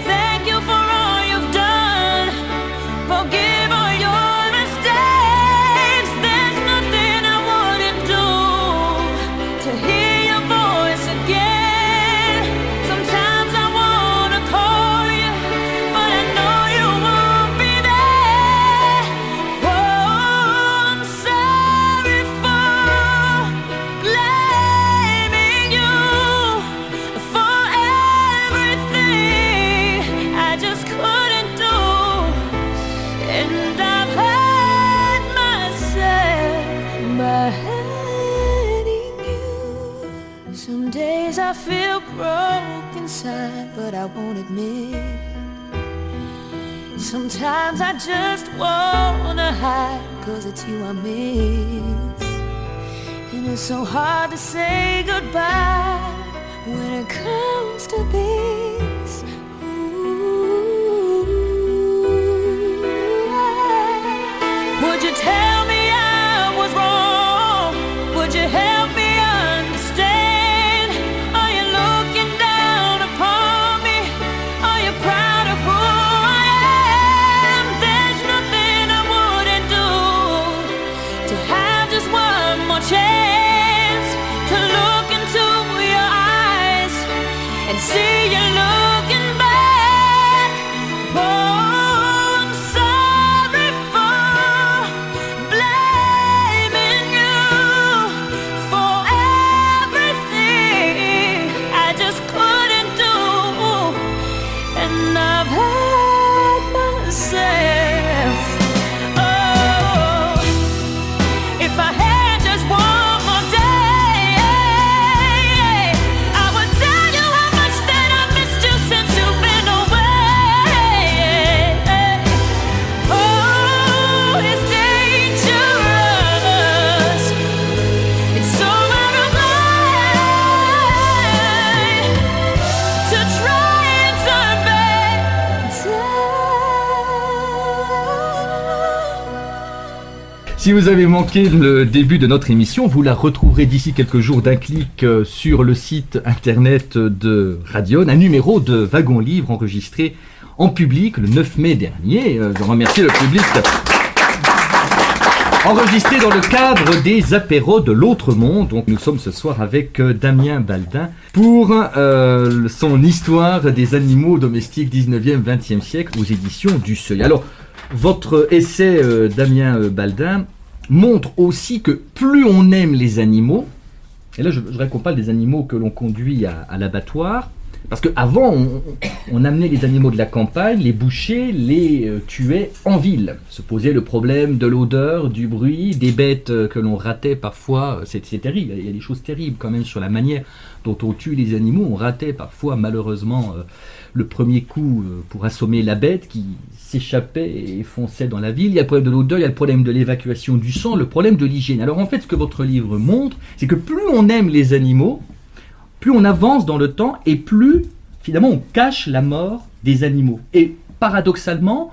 Thank you for all you've done, forgive all your mistakes. There's nothing I wouldn't do to hear your voice again. Sometimes I wanna call you, but I know you won't be there. Oh, I'm sorry for blaming you for everything I just couldn't do. And I've hurt myself by hurting you. Some days I feel broke inside, but I won't admit. Sometimes I just wanna hide, 'cause it's you I miss. And it's so hard to say goodbye when it comes to this. Ooh. Would you tell me I was wrong? Would you help me understand? Are you looking down upon me? Are you proud of who I am? There's nothing I wouldn't do to have just one more chance to look into your eyes and see you looking back. Oh, I'm sorry for blaming you for everything I just couldn't do. And I've hurt myself. Oh, if I had just one more day, I would tell you how much that I missed you since you've been away. Oh, it's dangerous. It's so out of line to try and turn back time. Si vous avez manqué le début de notre émission, vous la retrouverez d'ici quelques jours d'un clic sur le site internet de Radion, un numéro de Wagon Livre enregistré en public le 9 mai dernier. Je remercie le public. Enregistré dans le cadre des apéros de l'autre monde. Donc nous sommes ce soir avec Damien Baldin pour son histoire des animaux domestiques 19e, 20e siècle aux éditions du Seuil. Alors, votre essai, Damien Baldin, montre aussi que plus on aime les animaux, et là je voudrais qu'on parle des animaux que l'on conduit à l'abattoir, parce qu'avant On amenait les animaux de la campagne, les bouchers les tuaient en ville. Se posait le problème de l'odeur, du bruit, des bêtes que l'on ratait parfois. C'est terrible, il y a des choses terribles quand même sur la manière dont on tue les animaux. On ratait parfois malheureusement le premier coup pour assommer la bête qui s'échappait et fonçait dans la ville. Il y a le problème de l'odeur, il y a le problème de l'évacuation du sang, le problème de l'hygiène. Alors en fait, ce que votre livre montre, c'est que plus on aime les animaux, plus on avance dans le temps et plus, finalement, on cache la mort des animaux. Et paradoxalement,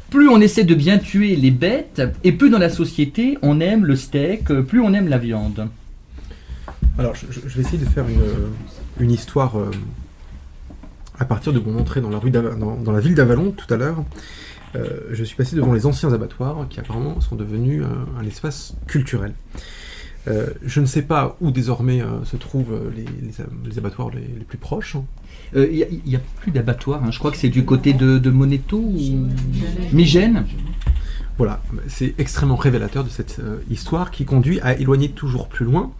plus on essaie de bien tuer les bêtes, et plus dans la société, on aime le steak, plus on aime la viande. Alors, je vais essayer de faire une histoire à partir de mon entrée dans la ville d'Avallon tout à l'heure. Je suis passé devant les anciens abattoirs qui apparemment sont devenus un espace culturel. Je ne sais pas où désormais se trouvent les abattoirs les plus proches. Il n'y a plus d'abattoir, hein. Je crois que c'est du côté de Moneto ou Migène. Voilà, c'est extrêmement révélateur de cette histoire qui conduit à éloigner toujours plus loin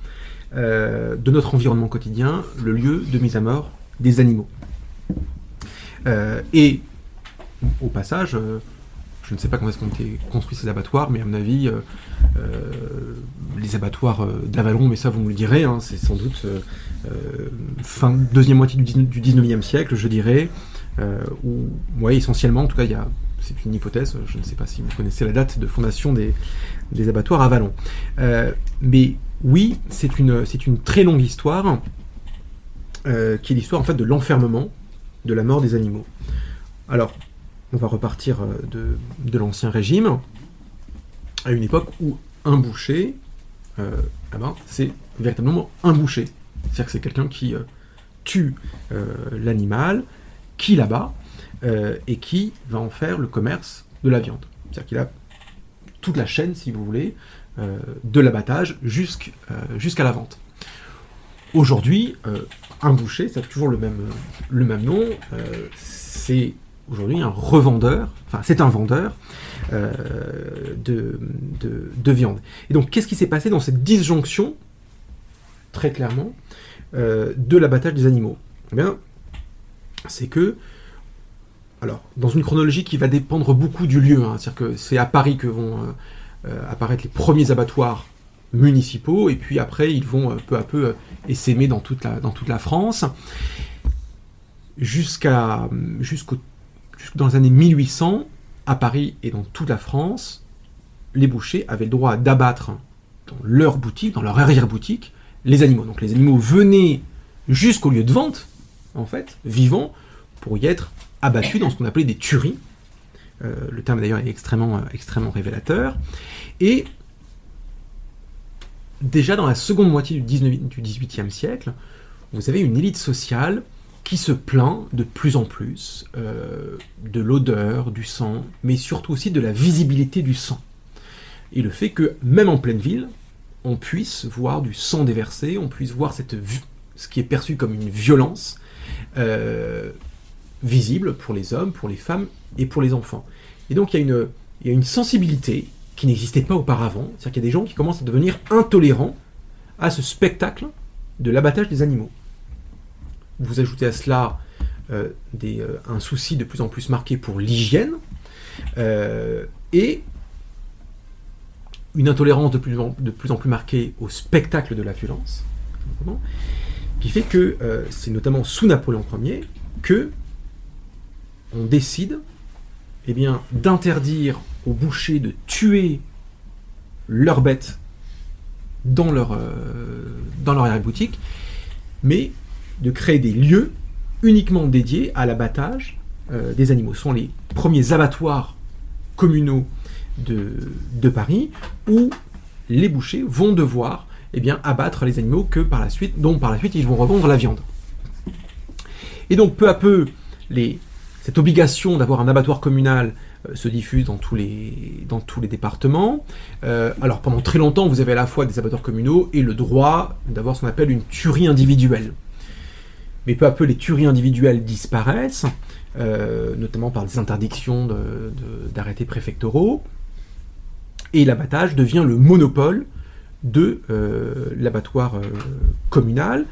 de notre environnement quotidien le lieu de mise à mort des animaux. Et au passage, je ne sais pas comment est-ce qu'ont été construits ces abattoirs, mais à mon avis, les abattoirs d'Avallon, mais ça vous me le direz, hein, c'est sans doute deuxième moitié du 19e siècle, je dirais, où, ouais, essentiellement, en tout cas, c'est une hypothèse, je ne sais pas si vous connaissez la date de fondation des abattoirs à Avallon. Mais oui, c'est une très longue histoire, qui est l'histoire en fait de l'enfermement, de la mort des animaux. Alors, on va repartir de l'Ancien Régime, à une époque où un boucher, c'est véritablement un boucher. C'est-à-dire que c'est quelqu'un qui tue l'animal, qui l'abat, et qui va en faire le commerce de la viande. C'est-à-dire qu'il a toute la chaîne, si vous voulez, de l'abattage jusqu'à la vente. Aujourd'hui, un boucher, c'est toujours le même nom, c'est aujourd'hui un revendeur, enfin c'est un vendeur de viande. Et donc qu'est-ce qui s'est passé dans cette disjonction, très clairement, de l'abattage des animaux? Eh bien, c'est que, alors, dans une chronologie qui va dépendre beaucoup du lieu, hein, c'est-à-dire que c'est à Paris que vont apparaître les premiers abattoirs municipaux, et puis après ils vont peu à peu essaimer dans toute la France, jusqu'aux dans les années 1800, à Paris et dans toute la France, les bouchers avaient le droit d'abattre dans leur boutique, dans leur arrière-boutique, les animaux. Donc les animaux venaient jusqu'au lieu de vente, en fait, vivants, pour y être abattus dans ce qu'on appelait des tueries. Le terme d'ailleurs est extrêmement révélateur. Et déjà dans la seconde moitié du XVIIIe siècle, vous avez une élite sociale qui se plaint de plus en plus de l'odeur du sang, mais surtout aussi de la visibilité du sang. Et le fait que, même en pleine ville, on puisse voir du sang déversé, on puisse voir ce qui est perçu comme une violence visible pour les hommes, pour les femmes et pour les enfants. Et donc il y a une sensibilité qui n'existait pas auparavant, c'est-à-dire qu'il y a des gens qui commencent à devenir intolérants à ce spectacle de l'abattage des animaux. Vous ajoutez à cela un souci de plus en plus marqué pour l'hygiène et une intolérance de plus en plus marquée au spectacle de la violence, qui fait que c'est notamment sous Napoléon Ier que on décide d'interdire aux bouchers de tuer leurs bêtes dans leur arrière-boutique, mais de créer des lieux uniquement dédiés à l'abattage des animaux. Ce sont les premiers abattoirs communaux de Paris, où les bouchers vont devoir abattre les animaux dont par la suite ils vont revendre la viande. Et donc peu à peu, cette obligation d'avoir un abattoir communal se diffuse dans tous les départements. Alors pendant très longtemps, vous avez à la fois des abattoirs communaux et le droit d'avoir ce qu'on appelle une tuerie individuelle. Mais peu à peu, les tueries individuelles disparaissent, notamment par des interdictions d'arrêtés préfectoraux, et l'abattage devient le monopole de l'abattoir communal.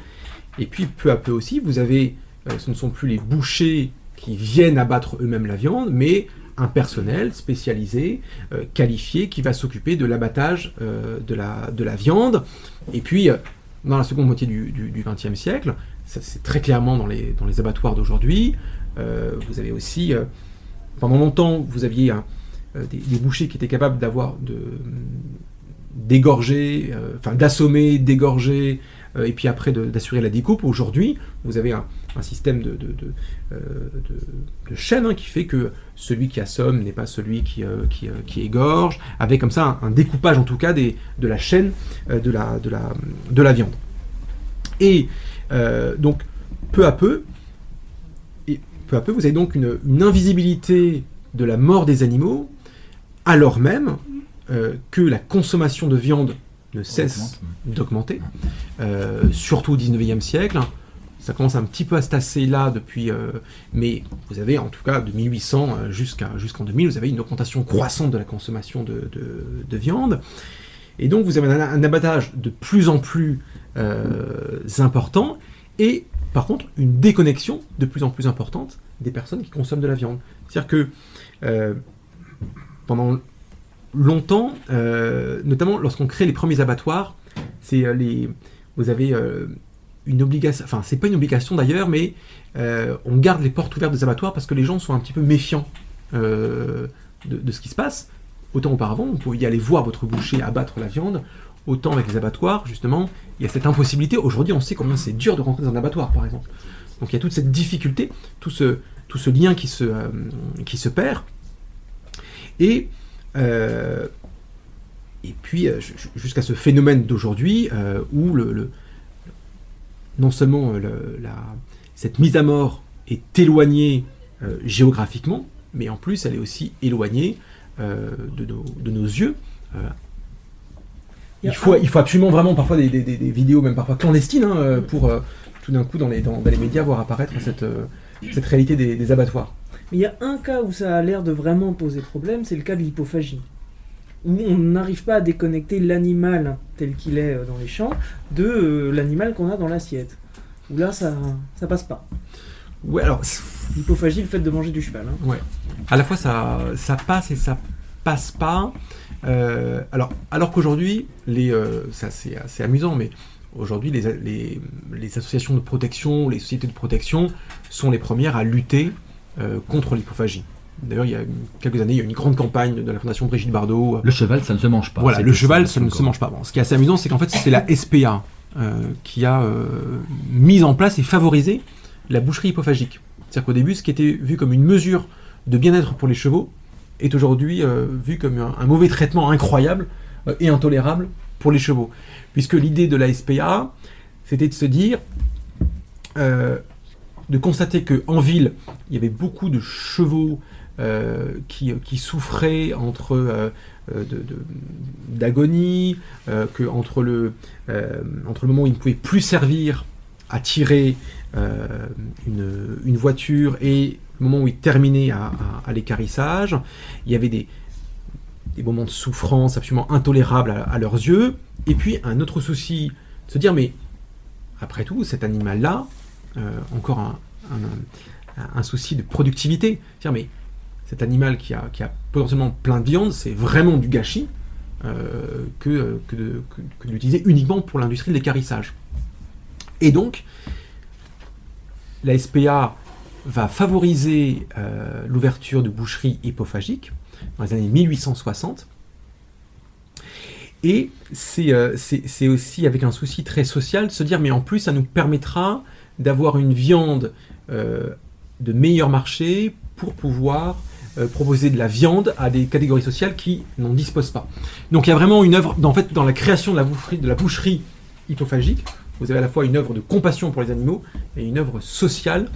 Et puis peu à peu aussi, vous avez, ce ne sont plus les bouchers qui viennent abattre eux-mêmes la viande, mais un personnel spécialisé, qualifié, qui va s'occuper de l'abattage de la viande. Et puis, dans la seconde moitié du XXe siècle, ça, c'est très clairement dans les abattoirs d'aujourd'hui, vous avez aussi, pendant longtemps, vous aviez des bouchers qui étaient capables d'égorger, d'assommer, d'égorger, et puis après d'assurer la découpe. Aujourd'hui, vous avez un système de chaîne qui fait que celui qui assomme n'est pas celui qui égorge, avec comme ça un découpage en tout cas de la chaîne de la viande. Et donc peu à peu, vous avez donc une invisibilité de la mort des animaux, alors même que la consommation de viande ne cesse d'augmenter, surtout au XIXe siècle. Ça commence un petit peu à se tasser là depuis, mais vous avez en tout cas de 1800 jusqu'en 2000, vous avez une augmentation croissante de la consommation de viande. Et donc vous avez un abattage de plus en plus important, et par contre une déconnexion de plus en plus importante des personnes qui consomment de la viande. C'est-à-dire que pendant longtemps, notamment lorsqu'on crée les premiers abattoirs, vous avez une obligation, enfin c'est pas une obligation d'ailleurs, mais on garde les portes ouvertes des abattoirs parce que les gens sont un petit peu méfiants de ce qui se passe. Autant auparavant, vous pouviez aller voir votre boucher abattre la viande, autant avec les abattoirs, justement, il y a cette impossibilité. Aujourd'hui, on sait combien c'est dur de rentrer dans un abattoir, par exemple. Donc il y a toute cette difficulté, tout ce lien qui se perd. Et puis, jusqu'à ce phénomène d'aujourd'hui, où non seulement cette mise à mort est éloignée géographiquement, mais en plus, elle est aussi éloignée de nos yeux. Il faut absolument vraiment parfois des vidéos, même parfois clandestines, pour tout d'un coup dans les médias voir apparaître cette réalité des abattoirs. Mais il y a un cas où ça a l'air de vraiment poser problème, c'est le cas de l'hypophagie, où on n'arrive pas à déconnecter l'animal tel qu'il est dans les champs de l'animal qu'on a dans l'assiette. Où là, ça passe pas. Ouais, alors... L'hypophagie, le fait de manger du cheval. Ouais. À la fois, ça passe et ça passe pas. Alors qu'aujourd'hui, c'est assez amusant, mais aujourd'hui, les associations de protection, les sociétés de protection sont les premières à lutter contre l'hypophagie. D'ailleurs, il y a quelques années, il y a eu une grande campagne de la Fondation Brigitte Bardot. Le cheval, ça ne se mange pas. Voilà, le cheval, ça ne se mange pas. Bon, ce qui est assez amusant, c'est qu'en fait, c'est la SPA qui a mis en place et favorisé la boucherie hypophagique. C'est-à-dire qu'au début, ce qui était vu comme une mesure de bien-être pour les chevaux est aujourd'hui vu comme un mauvais traitement incroyable et intolérable pour les chevaux. Puisque l'idée de la SPA, c'était de se dire, de constater qu'en ville, il y avait beaucoup de chevaux qui souffraient d'agonie, entre le moment où ils ne pouvaient plus servir à tirer une voiture et le moment où ils terminaient à l'équarrissage, il y avait des moments de souffrance absolument intolérables à leurs yeux. Et puis un autre souci, de se dire, mais après tout, cet animal-là, encore un souci de productivité, c'est-à-dire, mais cet animal qui a potentiellement plein de viande, c'est vraiment du gâchis que de l'utiliser uniquement pour l'industrie de l'équarrissage. Et donc, la SPA va favoriser l'ouverture de boucheries hypophagiques dans les années 1860. Et c'est aussi avec un souci très social de se dire, mais en plus, ça nous permettra d'avoir une viande de meilleur marché pour pouvoir proposer de la viande à des catégories sociales qui n'en disposent pas. Donc il y a vraiment une œuvre, en fait, dans la création de la boucherie hypophagique, vous avez à la fois une œuvre de compassion pour les animaux et une œuvre sociale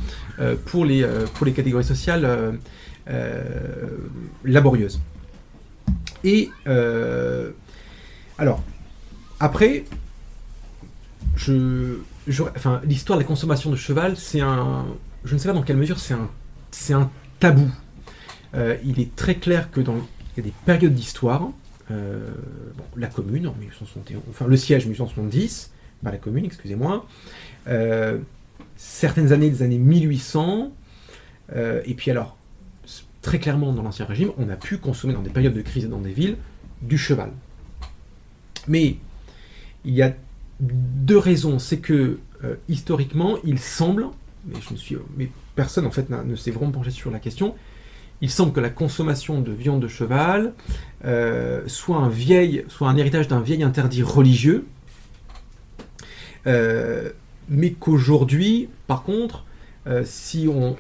pour les catégories sociales laborieuses. Et alors, après, l'histoire de la consommation de cheval, je ne sais pas dans quelle mesure c'est un tabou. Il est très clair que il y a des périodes d'histoire, la Commune en 1871, enfin le siège 1870, pas la Commune, excusez-moi, certaines années des années 1800, Et puis alors, très clairement, dans l'Ancien Régime, on a pu consommer dans des périodes de crise dans des villes du cheval. Mais il y a deux raisons. C'est que, historiquement, il semble, mais personne en fait ne s'est vraiment penché sur la question, il semble que la consommation de viande de cheval soit un héritage d'un vieil interdit religieux, mais qu'aujourd'hui, par contre, si on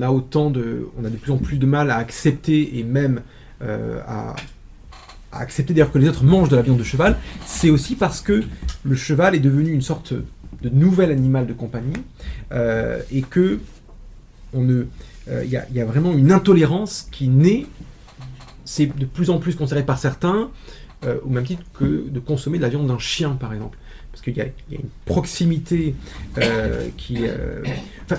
a de plus en plus de mal à accepter et même à accepter d'ailleurs que les autres mangent de la viande de cheval, c'est aussi parce que le cheval est devenu une sorte de nouvel animal de compagnie et que il y a vraiment une intolérance qui naît. C'est de plus en plus considéré par certains au même titre que de consommer de la viande d'un chien, par exemple. Parce qu'il y a une proximité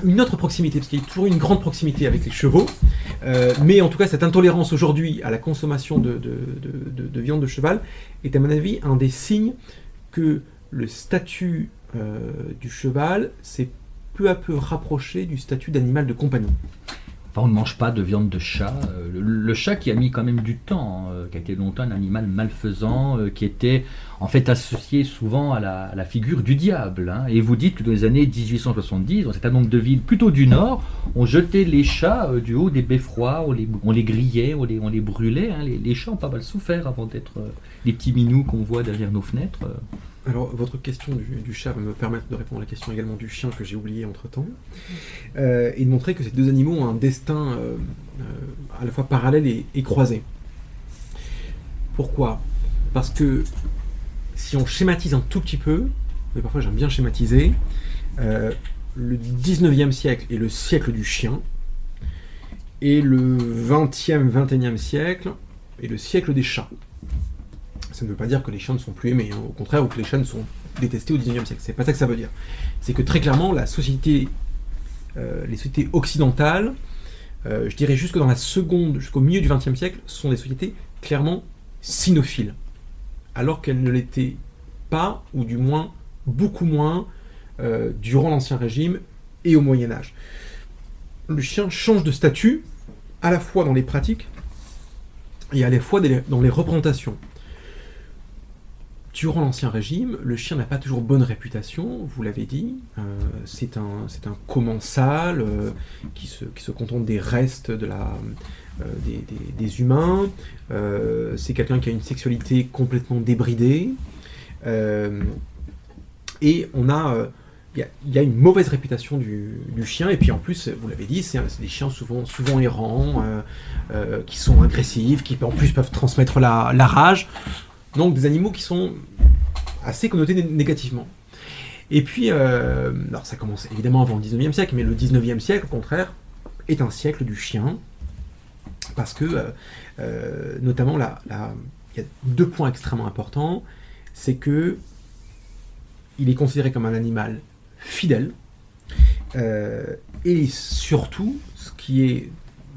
une autre proximité, parce qu'il y a toujours une grande proximité avec les chevaux, mais en tout cas cette intolérance aujourd'hui à la consommation de viande de cheval est à mon avis un des signes que le statut du cheval s'est peu à peu rapproché du statut d'animal de compagnie. Enfin, on ne mange pas de viande de chat. Le chat qui a mis quand même du temps, qui a été longtemps un animal malfaisant, qui était en fait associé souvent à la figure du diable. Hein. Et vous dites que dans les années 1870, dans un certain nombre de villes plutôt du nord, on jetait les chats du haut des beffrois, on les grillait, on les brûlait. Hein. Les chats ont pas mal souffert avant d'être les petits minous qu'on voit derrière nos fenêtres. Alors, votre question du chat va me permettre de répondre à la question également du chien que j'ai oublié entre-temps, et de montrer que ces deux animaux ont un destin à la fois parallèle et croisé. Pourquoi ? Parce que si on schématise un tout petit peu, mais parfois j'aime bien schématiser, le 19e siècle est le siècle du chien, et le 20e, 21e siècle est le siècle des chats. Ça ne veut pas dire que les chiens ne sont plus aimés, hein, au contraire, ou que les chats ne sont détestés au XIXe siècle. C'est pas ça que ça veut dire. C'est que très clairement, les sociétés occidentales, je dirais jusqu'au milieu du XXe siècle, sont des sociétés clairement cynophiles, alors qu'elles ne l'étaient pas, ou du moins beaucoup moins, durant l'Ancien Régime et au Moyen Âge. Le chien change de statut, à la fois dans les pratiques et à la fois dans les représentations. Durant l'Ancien Régime, le chien n'a pas toujours bonne réputation, vous l'avez dit. C'est un commensal qui se contente des restes des humains. C'est quelqu'un qui a une sexualité complètement débridée. Et il y a une mauvaise réputation du chien. Et puis en plus, vous l'avez dit, c'est des chiens souvent errants, qui sont agressifs, qui en plus peuvent transmettre la rage. Donc des animaux qui sont assez connotés négativement. Et puis, alors ça commence évidemment avant le 19e siècle, mais le 19e siècle, au contraire, est un siècle du chien, parce que, notamment, il y a deux points extrêmement importants, c'est que il est considéré comme un animal fidèle, et surtout, ce qui est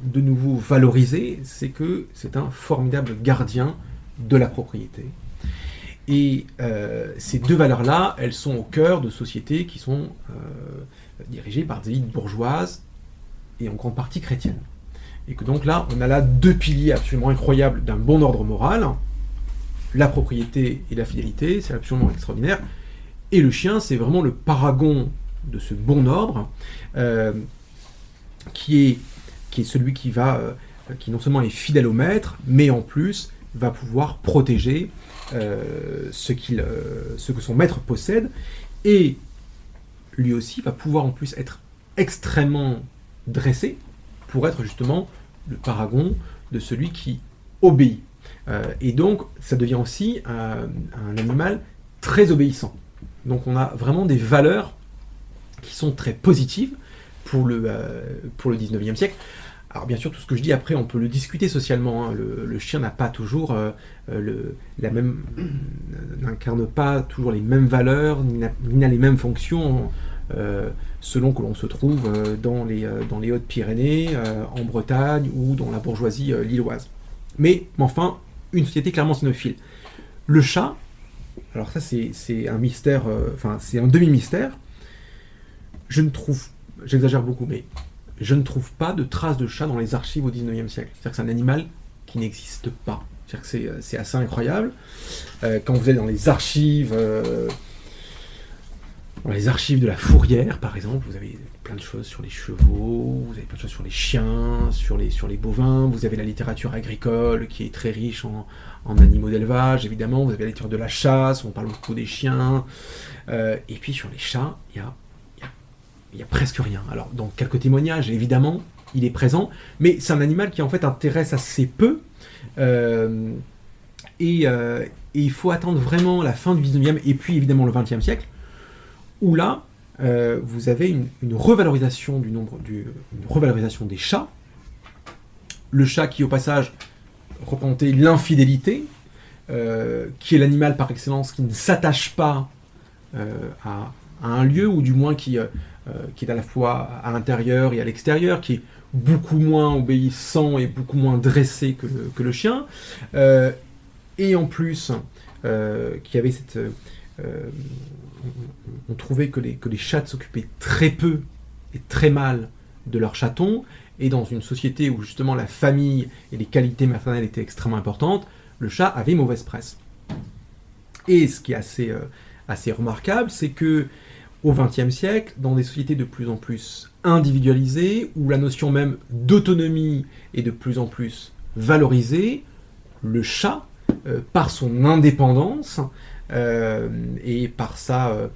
de nouveau valorisé, c'est que c'est un formidable gardien de la propriété. Et ces deux valeurs-là, elles sont au cœur de sociétés qui sont dirigées par des élites bourgeoises et en grande partie chrétiennes. Et que donc là, on a là deux piliers absolument incroyables d'un bon ordre moral, la propriété et la fidélité, c'est absolument extraordinaire. Et le chien, c'est vraiment le paragon de ce bon ordre, qui est celui qui non seulement est fidèle au maître, mais en plus va pouvoir protéger ce que son maître possède, et lui aussi va pouvoir en plus être extrêmement dressé pour être justement le paragon de celui qui obéit. Et donc ça devient aussi un animal très obéissant. Donc on a vraiment des valeurs qui sont très positives pour le 19e siècle. Alors bien sûr, tout ce que je dis après, on peut le discuter socialement. Hein. Le chien n'a pas toujours n'incarne pas toujours les mêmes valeurs, ni n'a les mêmes fonctions, selon que l'on se trouve dans les Hautes-Pyrénées, en Bretagne ou dans la bourgeoisie lilloise. Mais enfin, une société clairement cynophile. Le chat, alors ça c'est un mystère, c'est un demi-mystère. Je ne trouve, j'exagère beaucoup, mais je ne trouve pas de traces de chat dans les archives au 19e siècle. C'est-à-dire que c'est un animal qui n'existe pas. C'est-à-dire que c'est assez incroyable. Quand vous êtes dans les archives de la Fourrière, par exemple, vous avez plein de choses sur les chevaux, vous avez plein de choses sur les chiens, sur les bovins, vous avez la littérature agricole qui est très riche en animaux d'élevage, évidemment, vous avez la littérature de la chasse, on parle beaucoup des chiens, et puis sur les chats, il y a presque rien. Alors, dans quelques témoignages, évidemment, il est présent, mais c'est un animal qui en fait intéresse assez peu, et il faut attendre vraiment la fin du 19e et puis évidemment le 20e siècle, où là, vous avez une revalorisation une revalorisation des chats. Le chat qui, au passage, représentait l'infidélité, qui est l'animal par excellence qui ne s'attache pas à un lieu, ou du moins qui est à la fois à l'intérieur et à l'extérieur, qui est beaucoup moins obéissant et beaucoup moins dressé que le chien, et en plus, qui avait cette... on trouvait que les chats s'occupaient très peu et très mal de leurs chatons, et dans une société où justement la famille et les qualités maternelles étaient extrêmement importantes, le chat avait mauvaise presse. Et ce qui est assez remarquable, c'est que au XXe siècle, dans des sociétés de plus en plus individualisées, où la notion même d'autonomie est de plus en plus valorisée, le chat, par son indépendance, et par sa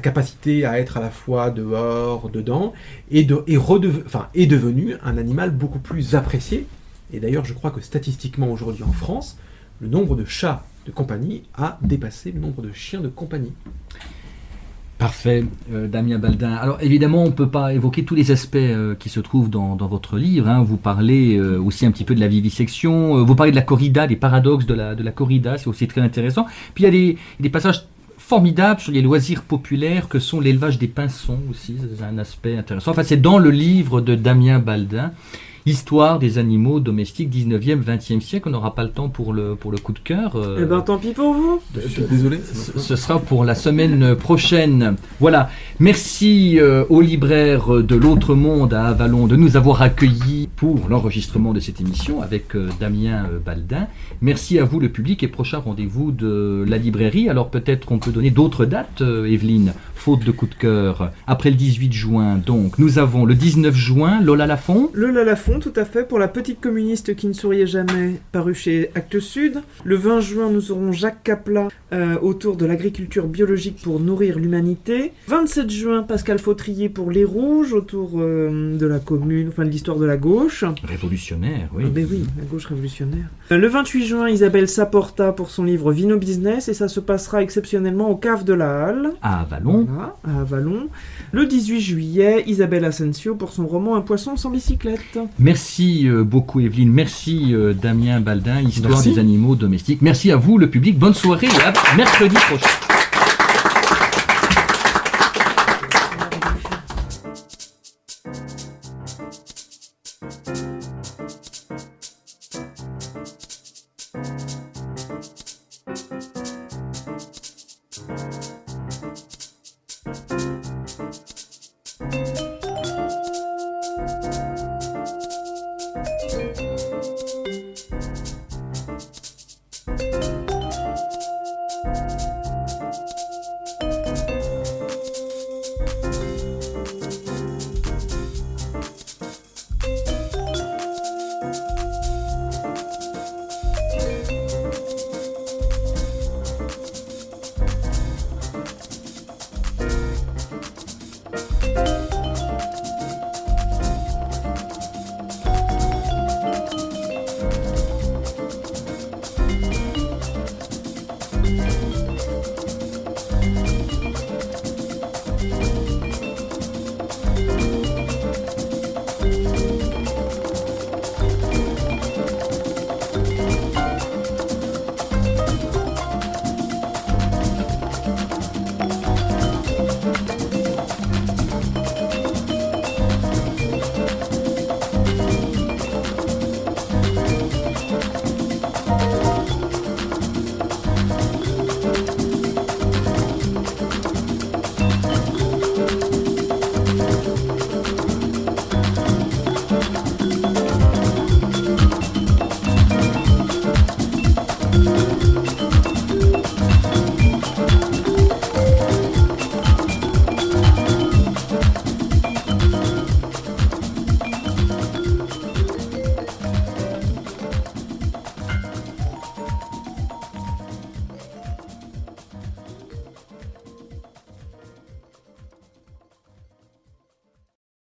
capacité à être à la fois dehors, dedans, est devenu un animal beaucoup plus apprécié. Et d'ailleurs, je crois que statistiquement aujourd'hui en France, le nombre de chats de compagnie a dépassé le nombre de chiens de compagnie. Parfait, Damien Baldin. Alors évidemment, on ne peut pas évoquer tous les aspects qui se trouvent dans votre livre, hein. Vous parlez aussi un petit peu de la vivisection, vous parlez de la corrida, des paradoxes de la corrida, c'est aussi très intéressant. Puis il y a des passages formidables sur les loisirs populaires que sont l'élevage des pinsons aussi, c'est un aspect intéressant. Enfin, c'est dans le livre de Damien Baldin, Histoire des animaux domestiques 19e, 20e siècle. On n'aura pas le temps pour le coup de cœur. Eh ben tant pis pour vous. Je suis désolé. Ce sera pour la semaine prochaine. Voilà. Merci aux libraires de l'Autre Monde à Avallon de nous avoir accueillis pour l'enregistrement de cette émission avec Damien Baldin. Merci à vous le public et prochain rendez-vous de la librairie. Alors peut-être qu'on peut donner d'autres dates, Evelyne, faute de coup de cœur. Après le 18 juin, donc, nous avons le 19 juin, Lola Lafont. Lola Lafont, tout à fait, pour La petite communiste qui ne souriait jamais, paru chez Actes Sud. Le 20 juin, nous aurons Jacques Capla autour de l'agriculture biologique pour nourrir l'humanité. 27 juin, Pascal Fautrier pour Les Rouges, autour de la commune, enfin de l'histoire de la gauche. Révolutionnaire, oui. Ben oui, la gauche révolutionnaire. Le 28 juin, Isabelle Saporta pour son livre Vino Business, et ça se passera exceptionnellement au Cave de la Halle. À Avallon. Voilà, à Avallon. Le 18 juillet, Isabelle Asensio pour son roman Un poisson sans bicyclette. Merci beaucoup Evelyne, merci Damien Baldin, Histoire Merci. des animaux domestiques. Merci à vous le public, bonne soirée et à mercredi prochain.